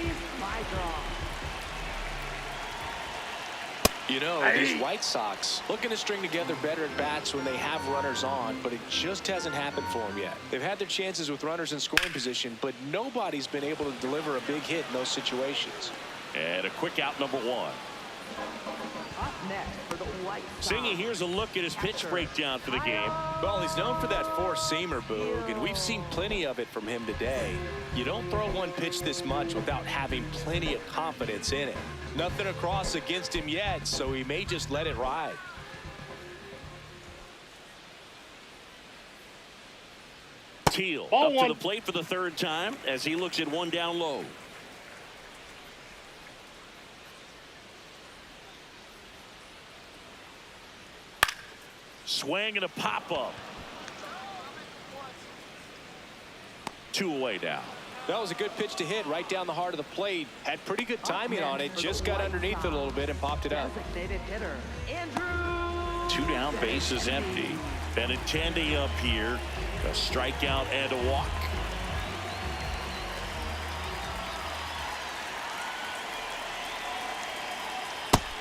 You know, these White Sox looking to string together better at bats when they have runners on, but it just hasn't happened for them yet. They've had their chances with runners in scoring position, but nobody's been able to deliver a big hit in those situations.
And a quick out, number 1.
Up next for the White Sox.
Singy, here's a look at his pitch breakdown for the game.
Well, he's known for that four-seamer, Boog, and we've seen plenty of it from him today. You don't throw one pitch this much without having plenty of confidence in it. Nothing across against him yet, so he may just let it ride.
Teal
Ball
up
one.
to the plate for the third time as he looks at one down low. Swing and a pop-up. 2 away now.
That was a good pitch to hit right down the heart of the plate. Had pretty good timing on it. Just got underneath it a little bit and popped it up.
Designated hitter, Andrew.
2 down, bases empty. Benintendi up here. A strikeout and a walk.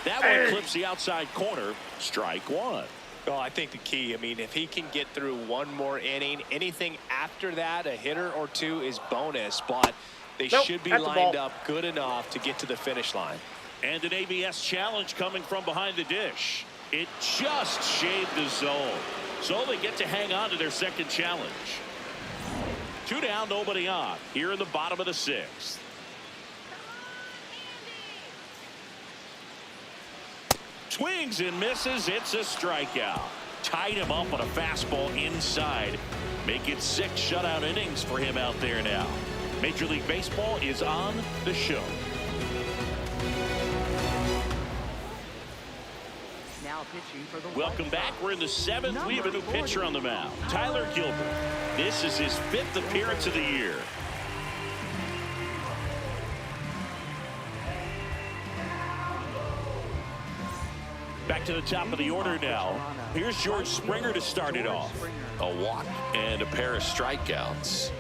That one clips the outside corner. Strike 1.
Well, I think the key, I mean, if he can get through one more inning, anything after that, a hitter or two is bonus, but they should be lined up good enough to get to the finish line.
And an ABS challenge coming from behind the dish. It just shaved the zone. So they get to hang on to their second challenge. 2 down, nobody on. Here in the bottom of the 6th. Swings and misses. It's a strikeout. Tied him up on a fastball inside. Make it 6 shutout innings for him out there now. Major League Baseball is on the show.
Now pitching for the
Welcome back. We're in the 7th. We have a new pitcher on the mound. Tyler Gilbert. This is his 5th appearance of the year. Back to the top of the order now. Here's George Springer to start it off. A walk and a pair of strikeouts.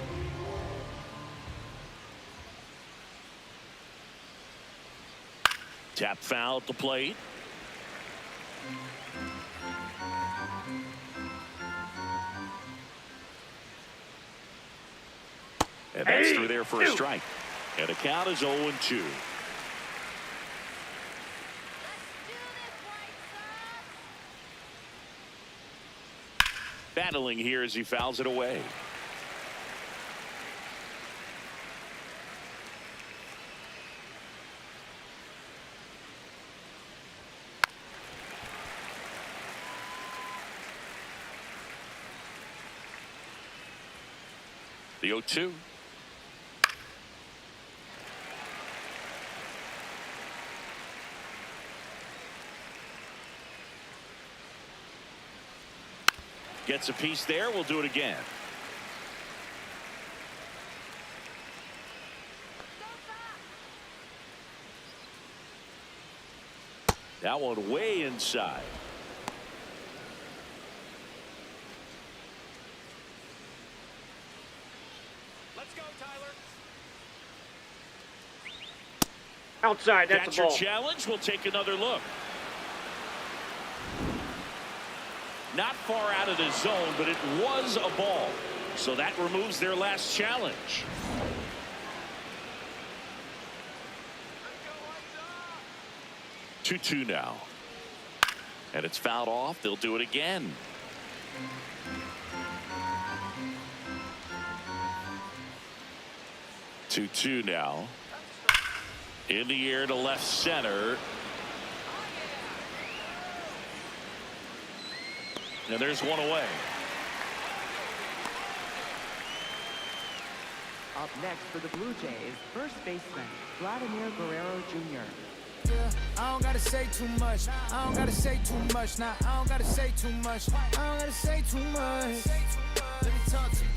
Tap foul at the plate. And that's through there for a strike. And the count is 0-2. Battling here as he fouls it away. The 0-2. Gets a piece there. We'll do it again. That one way inside.
Let's go, Tyler.
Outside, that's a ball.
Catcher challenge. We'll take another look. Not far out of the zone, but it was a ball. So that removes their last challenge. Two now. And it's fouled off. They'll do it again. Two now. In the air to left center. And there's one away.
Up next for the Blue Jays, first baseman Vladimir Guerrero Jr.
Yeah, I don't gotta say too much. I don't gotta say too much. Nah, I don't gotta say too much. I don't gotta say too much. Let me talk to you.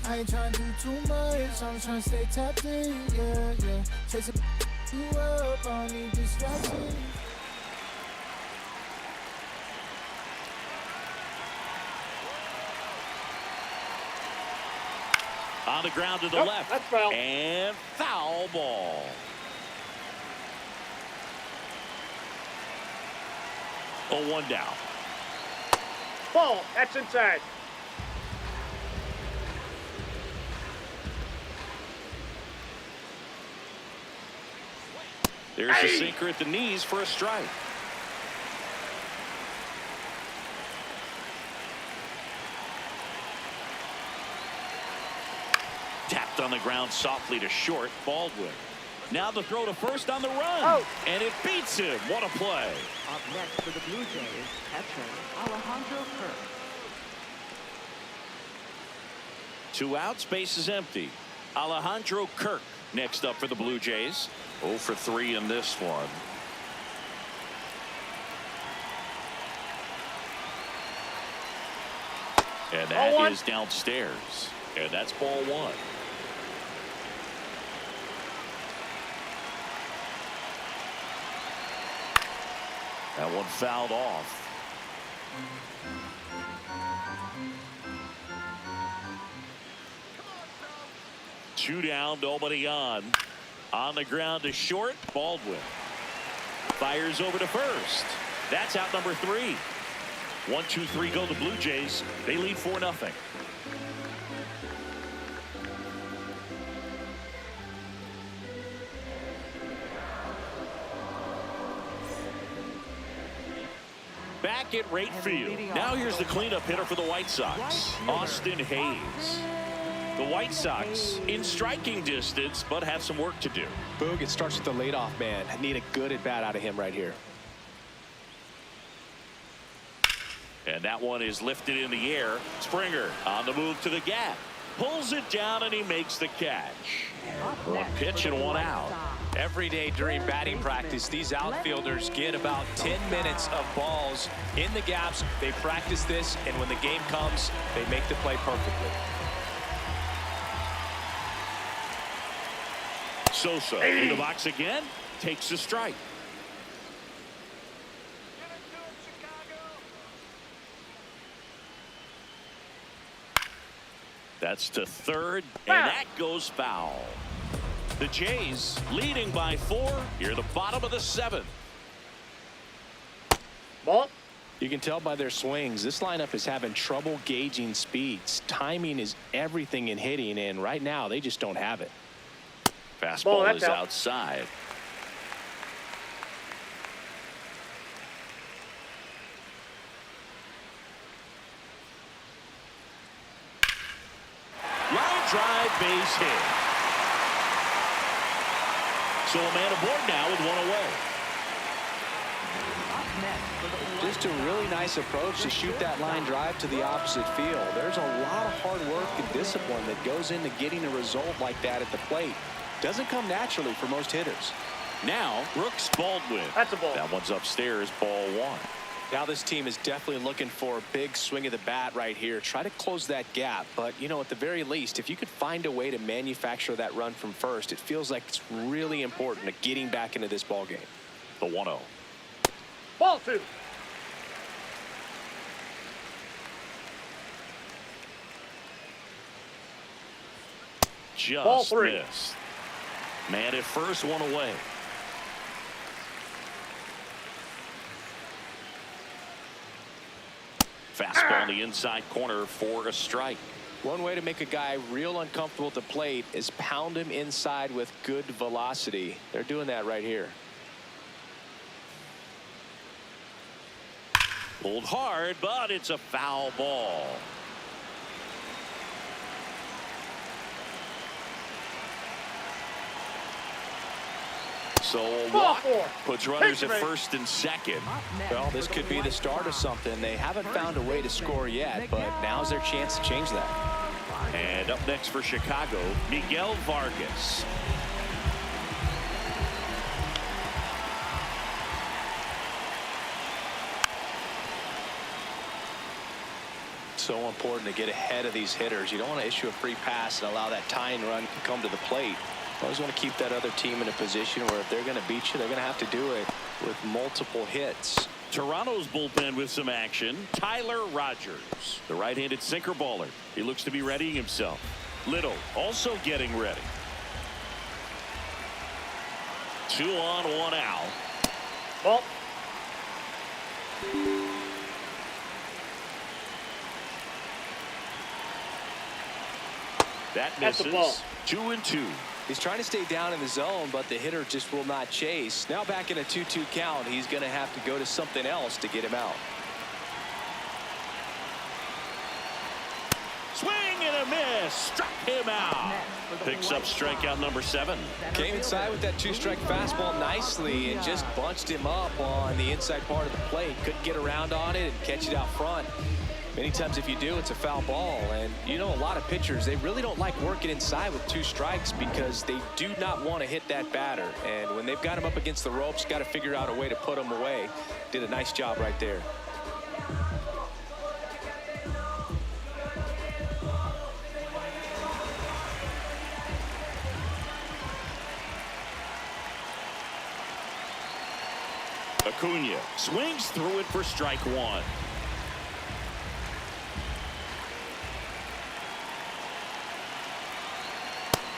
I ain't trying to do too much. I'm trying to stay tapped in. Yeah, yeah. Chase you up. I don't need distractions.
On the ground to the left.
That's foul.
And foul ball. Oh, 1 down.
Ball, that's inside.
There's the sinker at the knees for a strike. Tapped on the ground softly to short. Baldwin. Now the throw to first on the run. And it beats him. What a play.
Up next for the Blue Jays, catcher Alejandro Kirk.
2 outs, base is empty. Alejandro Kirk next up for the Blue Jays. 0 for 3 in this one. And that is downstairs. And that's ball 1. That one fouled off. Two down, nobody on. On the ground to short, Baldwin. Fires over to first. That's out number 3. 1, 2, 3 go the Blue Jays. They lead 4-0. Back at right field. Now here's the cleanup hitter for the White Sox, Austin Hayes. The White Sox in striking distance, but have some work to do.
Boog, it starts with the leadoff man. I need a good at bat out of him right here.
And that one is lifted in the air. Springer on the move to the gap. Pulls it down and he makes the catch. 1 pitch and 1 out.
Every day during batting practice, these outfielders get about 10 minutes of balls in the gaps. They practice this, and when the game comes, they make the play perfectly.
Sosa in the box again, takes a strike. That's to third, and that goes foul. The Jays leading by 4 here, the bottom of the 7th.
Ball.
You can tell by their swings, this lineup is having trouble gauging speeds. Timing is everything in hitting, and right now they just don't have it.
Fastball is outside. Line drive, base hit. So a man aboard now with 1 away.
Just a really nice approach to shoot that line drive to the opposite field. There's a lot of hard work and discipline that goes into getting a result like that at the plate. Doesn't come naturally for most hitters.
Now Brooks Baldwin.
That's a ball.
That one's upstairs, ball 1.
Now this team is definitely looking for a big swing of the bat right here. Try to close that gap, but you know, at the very least, if you could find a way to manufacture that run from first, it feels like it's really important to getting back into this ball game.
The 1-0.
Ball 2.
Just
Ball 3.
missed. Man at first, 1 away. Fastball on the inside corner for a strike.
One way to make a guy real uncomfortable at the plate is pound him inside with good velocity. They're doing that right here.
Pulled hard, but it's a foul ball. So a walk puts runners at first and second.
Well, this could be the start of something. They haven't found a way to score yet, but now's their chance to change that.
And up next for Chicago, Miguel Vargas.
So important to get ahead of these hitters. You don't want to issue a free pass and allow that tying run to come to the plate. You always want to keep that other team in a position where if they're going to beat you, they're going to have to do it with multiple hits.
Toronto's bullpen with some action. Tyler Rogers, the right-handed sinker baller. He looks to be readying himself. Little also getting ready. 2 on, 1 out.
Ball.
That
That's a
misses.
ball.
2-2.
He's trying to stay down in the zone, but the hitter just will not chase. Now back in a 2-2 count, he's going to have to go to something else to get him out.
Swing and a miss. Struck him out. Picks up strikeout number 7.
Came inside with that 2-strike fastball nicely and just bunched him up on the inside part of the plate. Couldn't get around on it and catch it out front. Many times if you do, it's a foul ball. And you know, a lot of pitchers, they really don't like working inside with 2 strikes because they do not want to hit that batter. And when they've got him up against the ropes, got to figure out a way to put him away. Did a nice job right there.
Acuna swings through it for strike 1.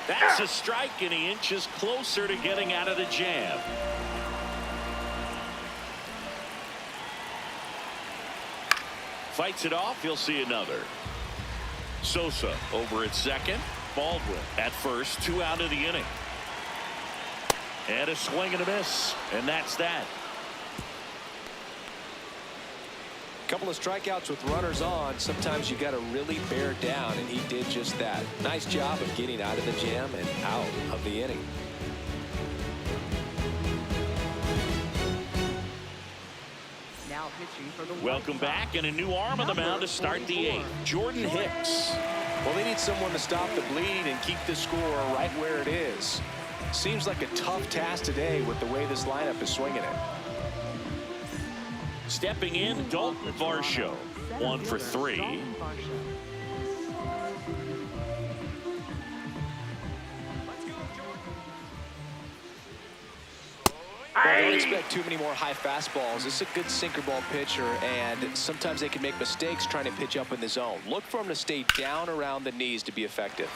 That's a strike, and he inches closer to getting out of the jam. Fights it off. He'll see another. Sosa over at second. Baldwin at first. 2 out of the inning. And a swing and a miss. And that's that.
Couple of strikeouts with runners on. Sometimes you got to really bear down, and he did just that. Nice job of getting out of the jam and out of the inning.
Now pitching for the
Welcome back, and a new arm on the mound to start the 8th. Jordan Hicks.
Well, they need someone to stop the bleed and keep the score right where it is. Seems like a tough task today with the way this lineup is swinging it.
Stepping in, Dalton Varsho. 1 for 3.
Well, don't expect too many more high fastballs. This is a good sinker ball pitcher, and sometimes they can make mistakes trying to pitch up in the zone. Look for him to stay down around the knees to be effective.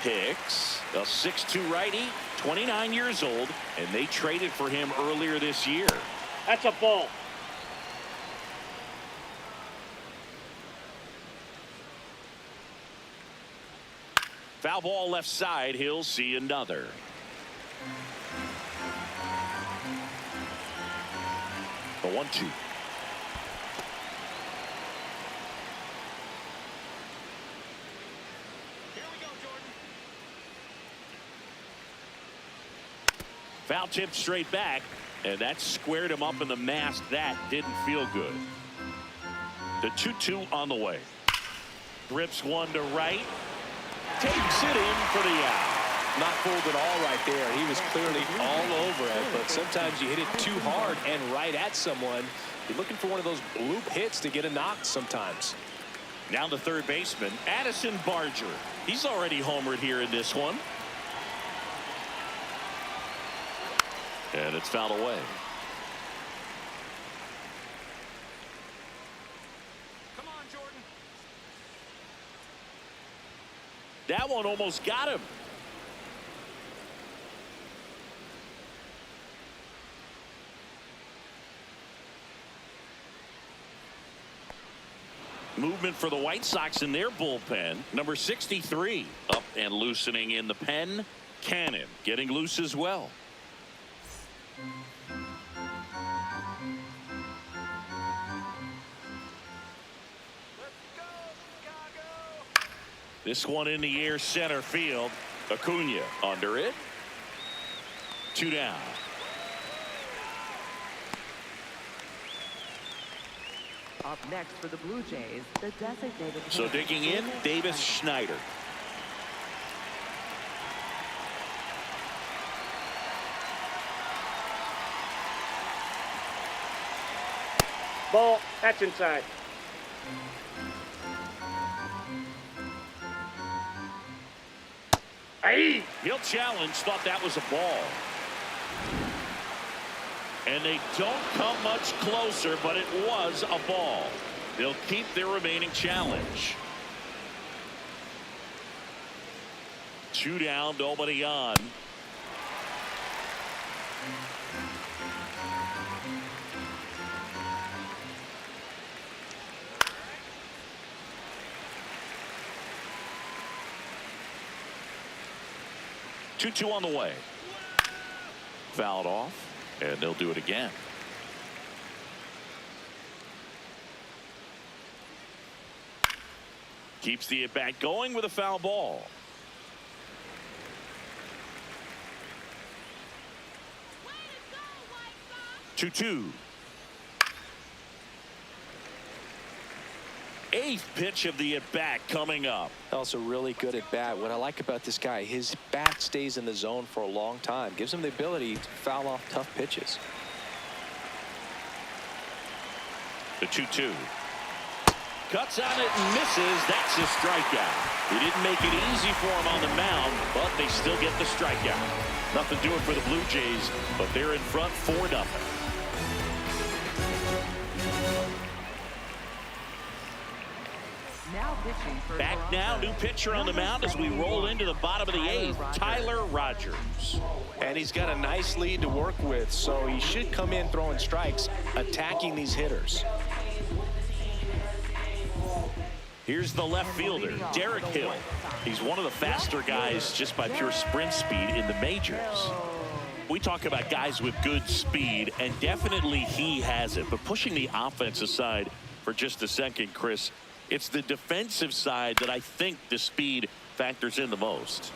Hicks, a 6'2" righty, 29 years old, and they traded for him earlier this year.
That's a ball.
Foul ball left side. He'll see another. A 1-2. Foul tip straight back, and that squared him up in the mask. That didn't feel good. The 2-2 on the way. Rips one to right. Takes it in for the out.
Not fooled at all right there. He was clearly all over it, but sometimes you hit it too hard and right at someone. You're looking for one of those bloop hits to get a knock sometimes.
Now the third baseman, Addison Barger. He's already homered here in this one. And it's fouled away.
Come on, Jordan.
That one almost got him. Movement for the White Sox in their bullpen. Number 63 up and loosening in the pen. Cannon getting loose as well. This one in the air, center field. Acuna under it. 2 down.
Up next for the Blue Jays, the designated
So
hitter,
digging in, Davis Schneider.
Ball. That's inside. Aye.
He'll challenge, thought that was a ball. And they don't come much closer, but it was a ball. They'll keep their remaining challenge. 2 down, nobody on. Two on the way. Fouled off, and they'll do it again. Keeps the at-bat going with a foul ball. 8th pitch of the at-bat coming up.
Also really good at bat. What I like about this guy, his bat stays in the zone for a long time. Gives him the ability to foul off tough pitches.
The 2-2. Cuts on it and misses. That's a strikeout. He didn't make it easy for him on the mound, but they still get the strikeout. Nothing doing for the Blue Jays, but they're in front 4-0. Back now, new pitcher on the mound as we roll into the bottom of the 8th, Tyler Rogers.
And he's got a nice lead to work with, so he should come in throwing strikes, attacking these hitters.
Here's the left fielder, Derek Hill. He's one of the faster guys just by pure sprint speed in the majors. We talk about guys with good speed, and definitely he has it. But pushing the offense aside for just a second, Chris, it's the defensive side that I think the speed factors in the most.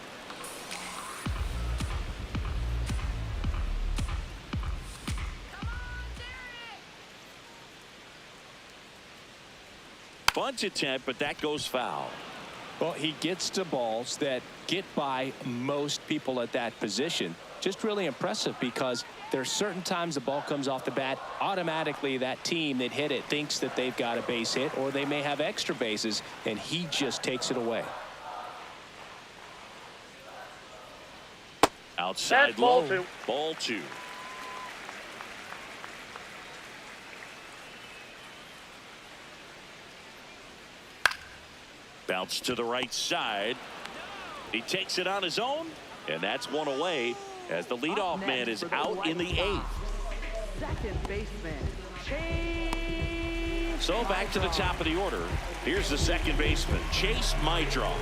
Bunt attempt, but that goes foul.
Well, he gets to balls that get by most people at that position. Just really impressive because there's certain times the ball comes off the bat, automatically that team that hit it thinks that they've got a base hit, or they may have extra bases, and he just takes it away.
Outside
That's ball
low.
2.
Ball 2. Bounce to the right side. He takes it on his own, and that's one away as the leadoff man is out in the 8th.
Second baseman, Chase.
So back to the top of the order. Here's the second baseman, Chase Mydron.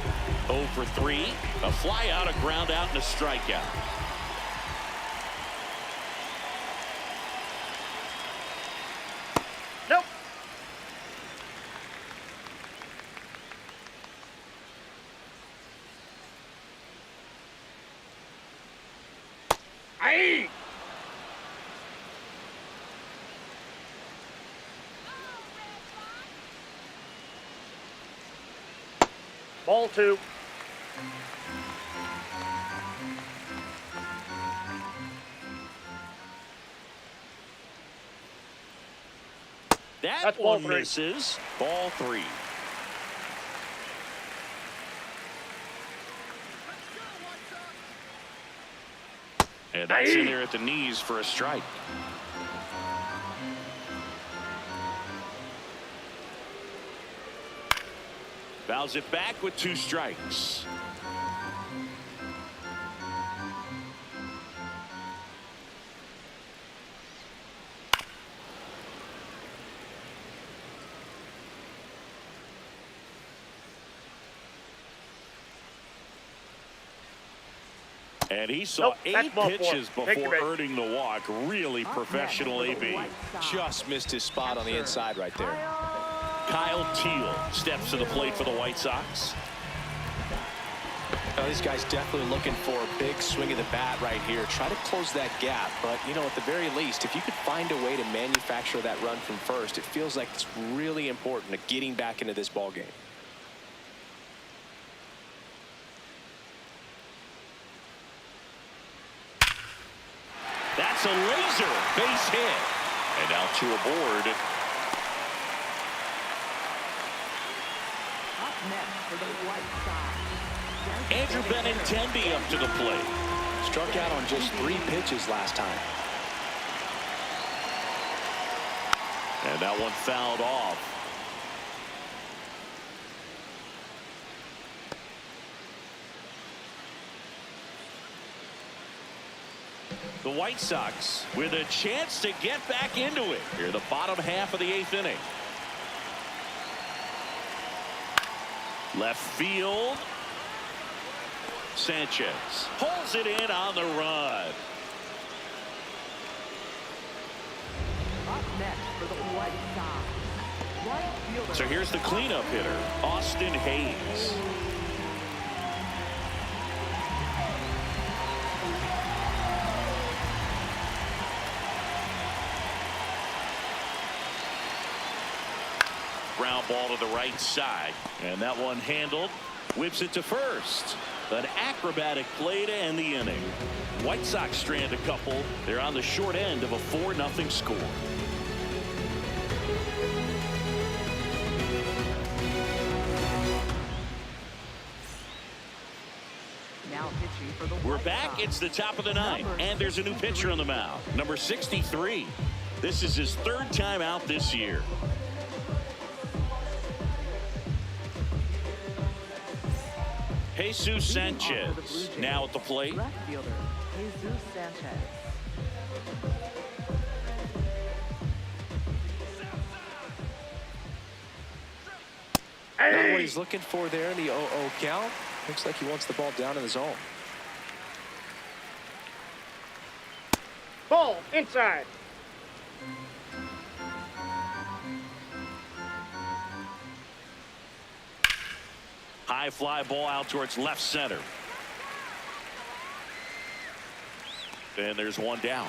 0 for 3, a fly out, a ground out, and a strikeout.
Nope. Aye. Ball 2.
That
That's ball
one
3.
misses. Ball 3. And that's in there at the knees for a strike. Fouls it back with 2 strikes. And he saw
Nope, that's
8
ball 4.
pitches
Take your
before
base.
earning the walk. Really professional AB.
Just missed his spot on the inside right there.
Kyle Teal steps to the plate for the White Sox.
Now, these guys definitely looking for a big swing of the bat right here. Try to close that gap, but you know, at the very least, if you could find a way to manufacture that run from first, it feels like it's really important to getting back into this ball game.
That's a laser base hit. And now 2 aboard.
Up next for the White Sox,
Andrew Benintendi up to the plate.
Struck out on just 3 pitches last time.
And that one fouled off. The White Sox with a chance to get back into it here, the bottom half of the 8th inning. Left field. Sanchez pulls it in on the run.
up next for the White Sox. Right fielder.
So here's the cleanup hitter, Austin Hayes. Ground ball to the right side. And that one handled. Whips it to first. An acrobatic play to end the inning. White Sox strand a couple. They're on the short end of a 4-0 score.
Now pitching for the
We're
White
back.
Sox.
It's the top of the ninth, and there's a new pitcher on the mound. Number 63. This is his third time out this year. Jesus Sanchez now at the plate.
Left fielder, Jesus Sanchez.
Not what he's looking for there in the 0-0 count. Looks like he wants the ball down in the zone.
Ball inside.
High fly ball out towards left center. And there's one down.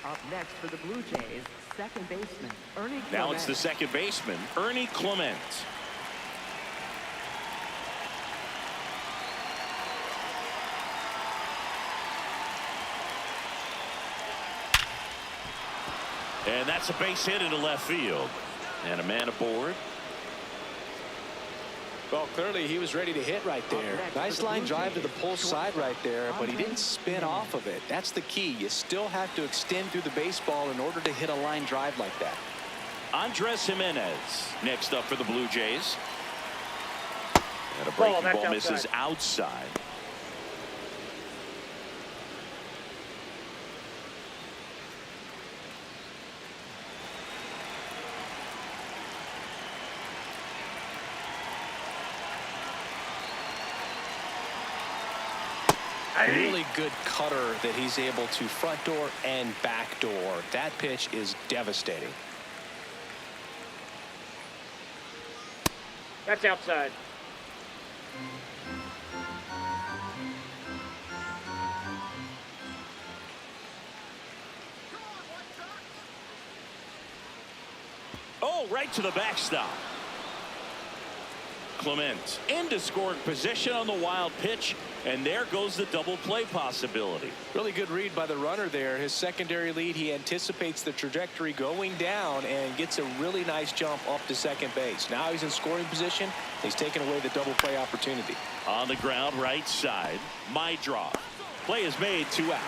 Up next for the Blue Jays, second baseman, Ernie Clement.
Now it's the second baseman, Ernie Clement. And that's a base hit into left field. And a man aboard.
Well, clearly he was ready to hit right there. Nice line drive to the pull side right there, but he didn't spin off of it. That's the key. You still have to extend through the baseball in order to hit a line drive like that.
Andres Jimenez next up for the Blue Jays. And a breaking ball misses outside.
Really good cutter that he's able to front door and back door. That pitch is devastating.
That's outside.
Oh, right to the backstop. Clement into scoring position on the wild pitch, and there goes the double play possibility.
Really good read by the runner there. His secondary lead, he anticipates the trajectory going down and gets a really nice jump up to second base. Now he's in scoring position. He's taken away the double play opportunity.
On the ground right side, my drop. Play is made, 2 out.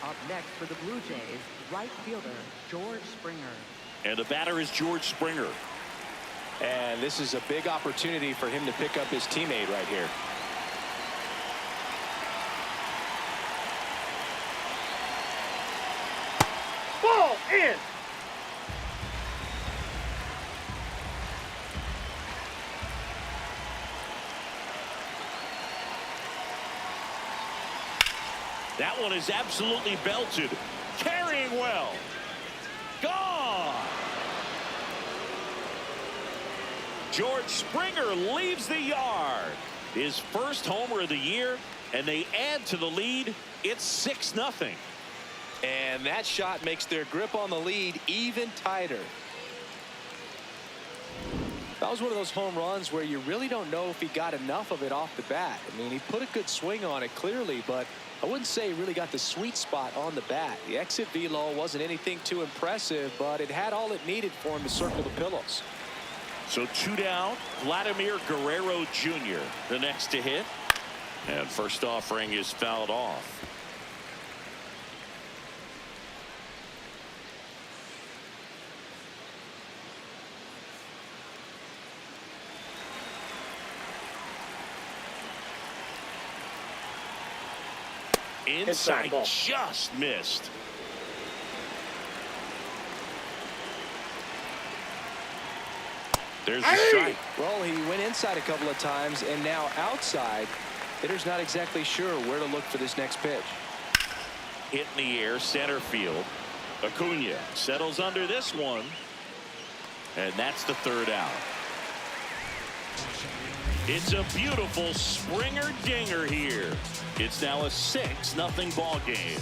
Up next for the Blue Jays, right fielder, George Springer.
And the batter is George Springer.
And this is a big opportunity for him to pick up his teammate right here.
Ball in.
That one is absolutely belted. Carrying well. Gone. George Springer leaves the yard. His first homer of the year, and they add to the lead. It's 6-0.
And that shot makes their grip on the lead even tighter. That was one of those home runs where you really don't know if he got enough of it off the bat. I mean, he put a good swing on it clearly, but I wouldn't say he really got the sweet spot on the bat. The exit velo wasn't anything too impressive, but it had all it needed for him to circle the pillows.
So 2 down. Vladimir Guerrero Jr. the next to hit. And first offering is fouled off. Inside
ball.
just missed. There's a strike.
Well, he went inside a couple of times, and now outside. Hitter's not exactly sure where to look for this next pitch.
Hit in the air, center field. Acuna settles under this one. And that's the 3rd out. It's a beautiful Springer dinger here. It's now a 6-0 ball game.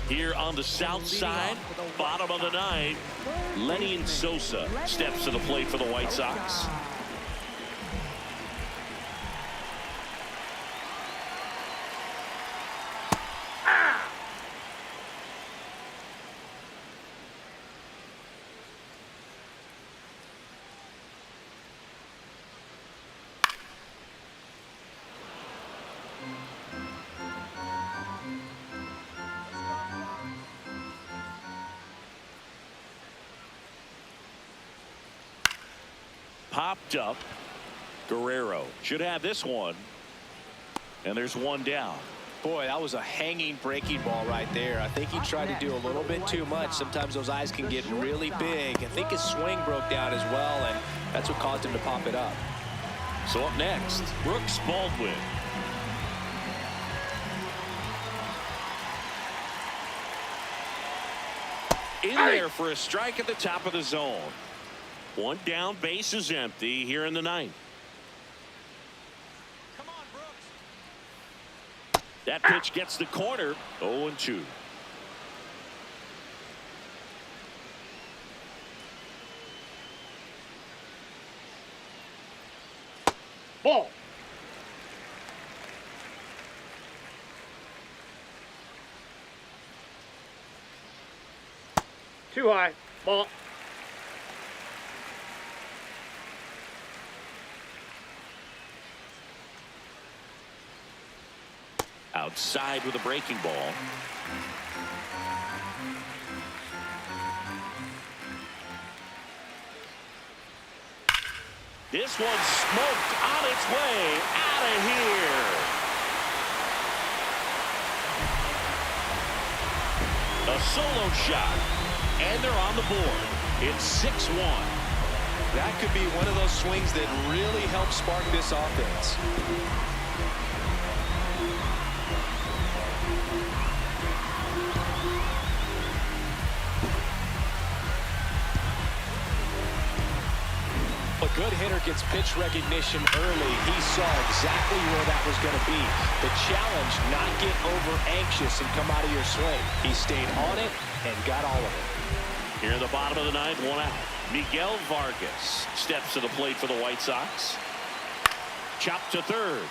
Here on the south side, bottom of the ninth, Lenny and Sosa steps to the plate for the White Sox. Popped up. Guerrero should have this one. And there's one down.
Boy, that was a hanging breaking ball right there. I think he tried to do a little bit too much. Sometimes those eyes can get really big. I think his swing broke down as well, and that's what caused him to pop it up.
So up next, Brooks Baldwin. In there for a strike at the top of the zone. One down, base is empty here in the ninth.
Come on, Brooks.
That pitch gets the corner. 0-2.
Ball. Too high. Ball.
Outside with a breaking ball. This one's smoked on its way out of here. A solo shot, and they're on the board. It's 6-1.
That could be one of those swings that really helps spark this offense. A good hitter gets pitch recognition early. He saw exactly where that was going to be. The challenge, not get over anxious and come out of your swing. He stayed on it and got all of it.
Here in the bottom of the ninth, one out. Miguel Vargas steps to the plate for the White Sox. Chopped to third.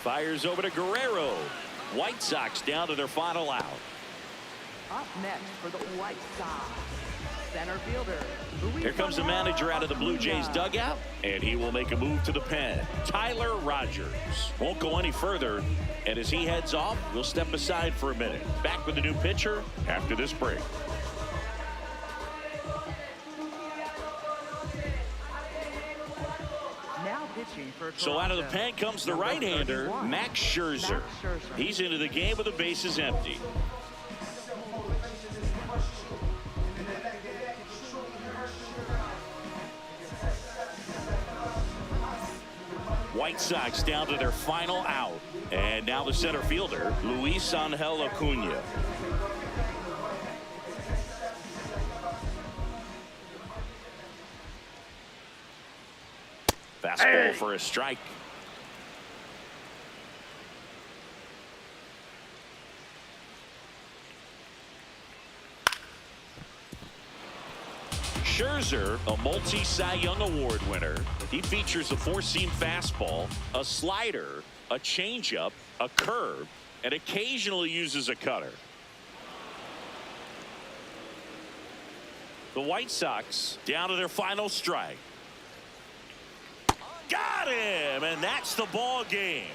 Fires over to Guerrero. White Sox down to their final out.
Up next for the White Sox, center fielder.
Here comes the manager out of the Blue Jays dugout, and he will make a move to the pen. Tyler Rogers won't go any further, and as he heads off, we'll step aside for a minute. Back with the new pitcher after this break.
Now pitching for
So out of the pen comes the right-hander, Max Scherzer. He's into the game with the bases empty. White Sox down to their final out. And now the center fielder, Luis Angel Acuna. Fastball for a strike. Scherzer, a multi-Cy Young Award winner. He features a four-seam fastball, a slider, a changeup, a curve, and occasionally uses a cutter. The White Sox down to their final strike. Got him, and that's the ball game.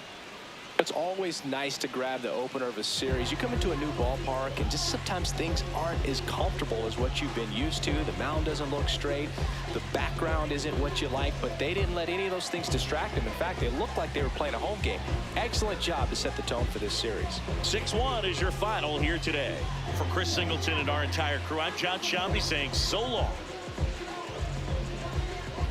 It's always nice to grab the opener of a series. You come into a new ballpark and just sometimes things aren't as comfortable as what you've been used to. The mound doesn't look straight. The background isn't what you like, but they didn't let any of those things distract them. In fact, they looked like they were playing a home game. Excellent job to set the tone for this series.
6-1 is your final here today. For Chris Singleton and our entire crew, I'm John Shambi saying so long.